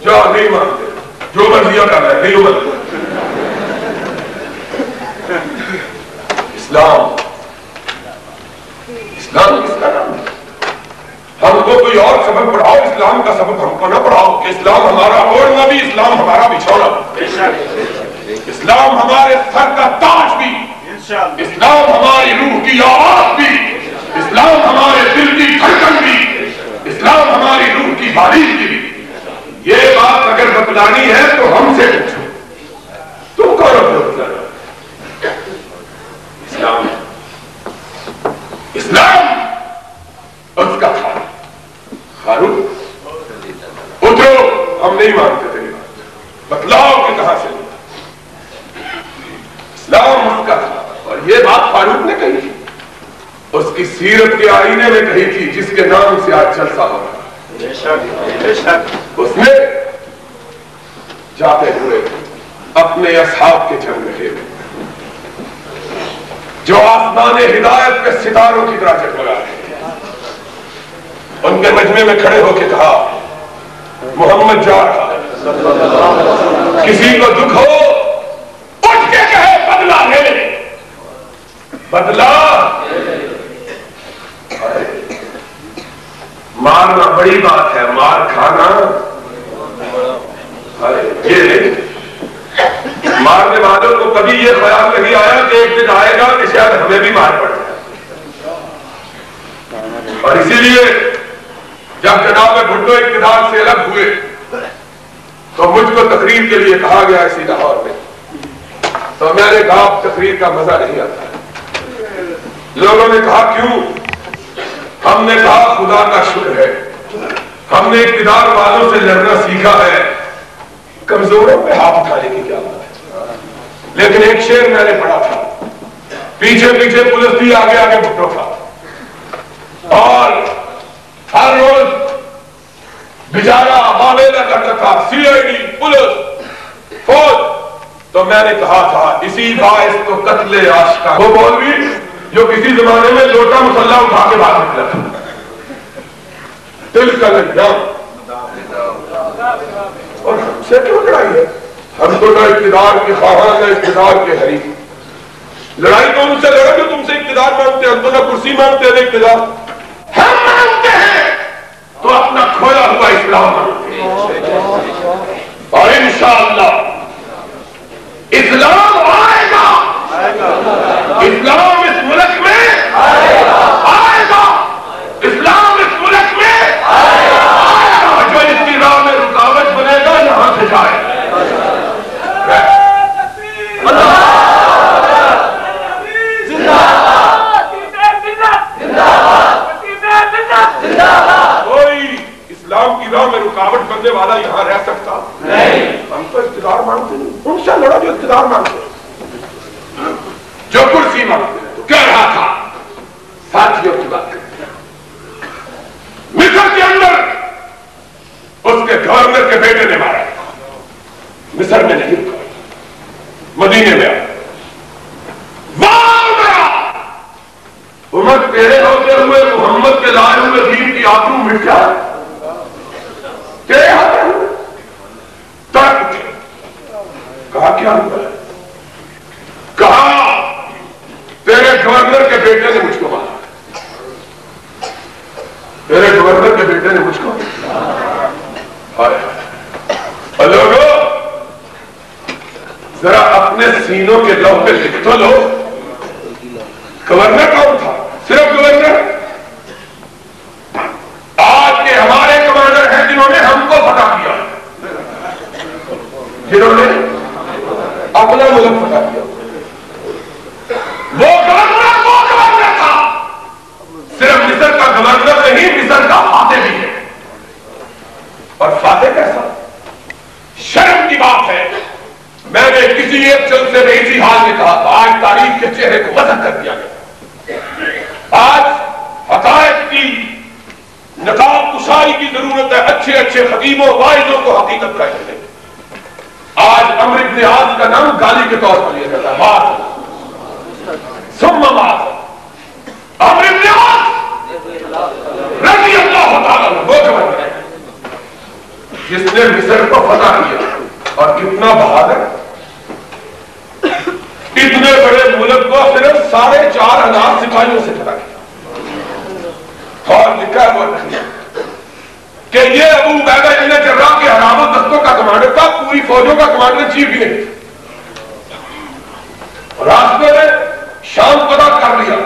[SPEAKER 1] جو نہیں مانتے، جو مرضیاں کر رہے نہیں مانتے. اسلام کس کا نام ہے؟ ہم کو کوئی اور سبق پڑھاؤ، اسلام کا سبق ہم کو نہ پڑھاؤ کہ اسلام ہمارا اوڑھنا بھی، اسلام ہمارا بچھونا بھی، اسلام ہمارے سر کا تاج بھی، اسلام ہماری روح کی آواز بھی، اسلام ہمارے دل کی دھڑکن بھی، اسلام ہماری روح کی باریکی بھی. یہ بات اگر بتلانی ہے تو ہم سے پوچھو، تم کون ہو بتلانا؟ اسلام اس کا تھا. ہارون اترو، ہم نہیں مانتے تیری بات، بتلاؤ کہ کہاں سے. اسلام اس کا تھا. اور یہ بات فاروق نے کہی تھی، اس کی سیرت کے آئینے میں کہی تھی جس کے نام سے آج جلسہ ہو رہا. اس نے جاتے ہوئے اپنے اصحاب کے جنگ رہے جو آسمان ہدایت کے ستاروں کی طرح جگمگا رہے، ان کے مجمع میں کھڑے ہو کے کہا محمد جا رہا ہے، کسی کو دکھ ہو اٹھ کے کہے بدلہ لے. بدلہ مارنا بڑی بات ہے، مار کھانا یہ نہیں. مارنے والوں کو کبھی یہ خیال نہیں آیا کہ ایک دن آئے گا کہ شاید ہمیں بھی مار پڑ جائے. اور اسی لیے جب جناب بھٹو اقتدار سے الگ ہوئے تو مجھ کو تقریر کے لیے کہا گیا اسی لاہور میں، تو میں نے کہا تقریر کا مزہ نہیں آتا. لوگوں نے کہا کیوں؟ ہم نے کہا خدا کا شکر ہے ہم نے اقتدار والوں سے لڑنا سیکھا ہے، کمزوروں پہ ہاتھ اٹھانے کی کیا بات ہے. لیکن ایک شعر میں نے پڑھا تھا، پیچھے پیچھے پولیس بھی آگے آگے بھٹو تھا اور ہر روز بیچارہ معاملہ کرتا تھا، سی آئی ڈی، پولیس، فوج. تو میں نے کہا تھا اسی باعث تو قتل عاشقاں. وہ مولوی جو کسی زمانے میں لوٹا مسلح اٹھا کے باہر نکلا تھا، دل کا انجام. اور ہم سے کیوں لڑائی ہے؟ ہم تو نہ اقتدار کے خواہاں نہ اقتدار کے حریف. لڑائی تو ان سے لڑا جو تم سے اقتدار مانگتے ہیں. ہم تو نہ کرسی مانگتے ہیں نہ اقتدار. ہم مانگتے ہیں تو اپنا کھویا ہوا اسلام مانگتے ہیں، اور انشاءاللہ اسلام آئے گا. اسلام اس ملک میں آئے گا. اسلام اس ملک میں آئے گا. جو اس کی راہ میں رکاوٹ بنے گا یہاں سے جائے.
[SPEAKER 2] زندہ
[SPEAKER 1] عمر تیرے ہوتے ہوئے محمد کے لائے ہوئے دین کی آبرو مٹ جائے تیرے ہاتھ ہوئے ترک تھے. کہا کیا ہوا ہے؟ کہا تیرے گورنر کے بیٹے نے مجھ کو مارا. تیرے گورنر کے بیٹے نے مجھ کو اور لوگوں ذرا اپنے سینوں کے لوح پہ لکھ تو لو گورنر کون تھا؟ صرف گورنر. آج کے ہمارے کمانڈر ہیں جنہوں نے ہم کو فتح کیا, جنہوں نے اپنا ملک فتح کیا. وہ گورنر تھا, صرف مصر کا گورنر نہیں, مصر کا فاتح بھی ہے. اور فاتح کیسا؟ شرم کی بات ہے. میں نے کسی ایک جلسے میں اسی حال میں کہا تھا, آج تاریخ کے چہرے کو مسخ کر دیا گیا. آج حقائق کی نقاب کشائی کی ضرورت ہے. اچھے اچھے خطیبوں واعظوں کو حقیقت کا علم ہے. آج عمرو بن عاص کا نام گالی کے طور پر لیا جاتا ہے. بات ثم بات عمرو بن عاص رضی اللہ تعالیٰ عنہ وہ گورنر ہے جس نے مصر کو فتح کیا. اور کتنا بہادر, اتنے بڑے ملک کو صرف 4,500 سپاہیوں سے فتح کیا. اور لکھا ہے وہ کہ یہ ابو عبیدہ ابن جراح کے حرامت دستوں کا کمانڈر تھا, پوری فوجوں کا کمانڈر چیف بھی نہیں. راستے میں شام فتح کر لیا,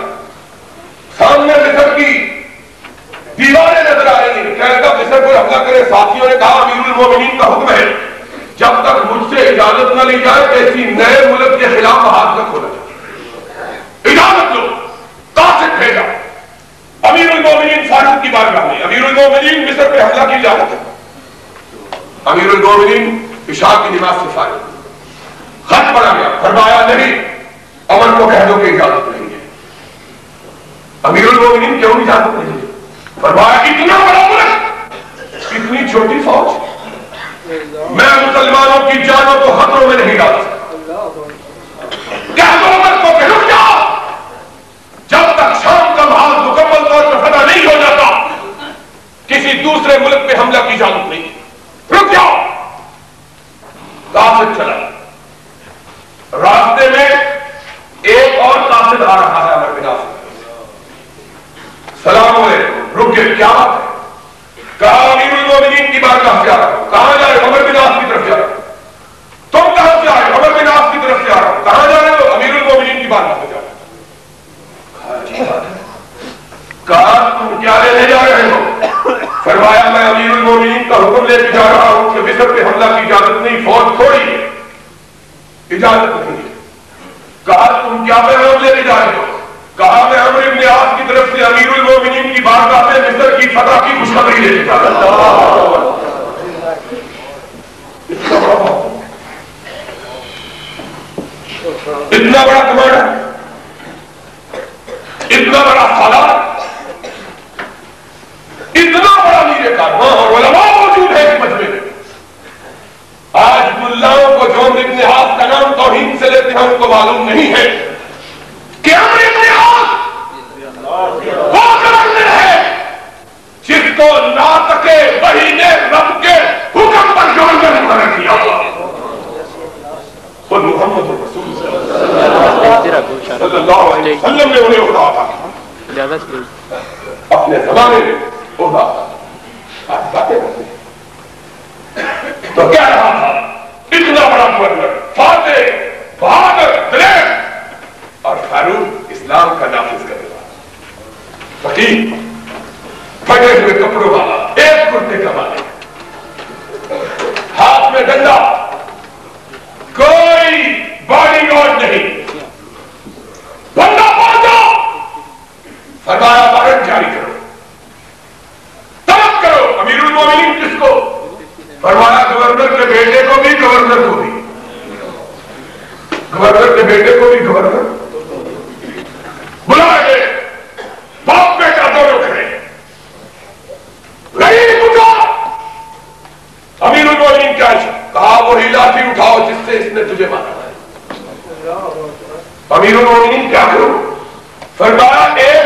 [SPEAKER 1] سامنے مصر کی دیواریں نظر آ رہی ہیں. کہنے کا مصر پر حملہ کرے. ساتھیوں نے کہا امیر المومنین کا حکم ہے جب تک مجھ سے اجازت نہ لی جائے کسی نئے ملک کے خلاف ہاتھ نہ کھولا جائے. اجازت لو. قاصد بھیجا امیر المومنین فاروق کی بارگاہ میں. امیر المومنین مصر پہ حملہ کی اجازت ہے. امیر المومنین عشاء کی نماز سے فارغ, خط پڑا گیا. فرمایا نہیں, عمر کو کہہ دو کہ اجازت نہیں ہے. امیر المومنین کیوں اجازت نہیں ہے؟ فرمایا اتنا بڑا ملک, اتنی چھوٹی فوج, میں مسلمانوں کی جانوں کو خطروں میں نہیں ڈال سکتا. کہہ دو عمر کو کہ رک جاؤ, جب تک شام کا محاذ مکمل طور پر فتح نہیں ہو جاتا کسی دوسرے ملک پہ حملہ کی اجازت نہیں. رک جاؤ. قاصد چلا. راستے میں ایک اور قاصد آ رہا ہے عمر بن عاص. سلام علیکم. رک گئے. کیا بات ہے؟ کہا امیر المومنین کی بارگاہ سے آ رہا ہوں. کہاں جا رہے ہو؟ عمر بن عاص کی طرف جا رہا ہوں. تم کہاں سے آئے؟ عمر بن عاص کی طرف سے آ رہا ہوں. کہاں جا رہے ہو؟ امیر المومنین کی بارگاہ سے جا رہا ہوں. کہا تم کیا لینے جا رہے ہو؟ فرمایا میں امیر المومنین کا حکم لے کے جا رہا ہوں کہ مصر پہ حملہ کی اجازت نہیں, فوج تھوڑی ہے, اجازت نہیں ہے. کہا تم کیا پیغام لے کے جا رہے ہو؟ کہا میں عمرو بن عاص کی طرف سے امیر المومنین کی بارگاہ سے مصر کی فتح کی خوشخبری لے کے جا رہا ہوں. اتنا بڑا کمانڈر, اتنا بڑا سالار, اتنا بڑا امیر کارواں, اور علماء موجود ہے اس مجمع میں. آج ملاؤں کو جو عمرو بن عاص کا نام توہین سے لیتے ہیں ان کو معلوم نہیں ہے کہ عمرو بن عاص وہ گورنر ہے جس کو ناطق وحی نے رب کے حکم پر گورنر مقرر کیا. خود محمد رسول صلی اللہ علیہ وسلم نے انہیں اٹھا تھا اپنے زمانے میں. آج باتیں کرتے ہیں تو کیا رہا تھا اتنا بڑا گورنر, فاتح, بہادر, دلیر اور فاروق اسلام کا نافذ کرنے والا, فقیر, پھٹے ہوئے کپڑوں والا, ایک کرتے کا مالک, ہاتھ میں ڈنڈا, کوئی باڈی گارڈ نہیں. بندہ پہنچا, فرمایا وارنٹ جاری کرو, طلب کرو. امیر المومنین کس کو؟ فرمایا گورنر کے بیٹے کو بھی, گورنر کو بھی, گورنر کے بیٹے کو بھی, گورنر بلائے گئے. باپ بیٹا دونوں کھڑے. نہیں پوچھا امیر المومنین کیا ہے؟ کہا وہی لاٹھی اٹھاؤ جس سے اس نے تجھے مارا ہے. امیر المومنین کیا کروں؟ فرمایا ایک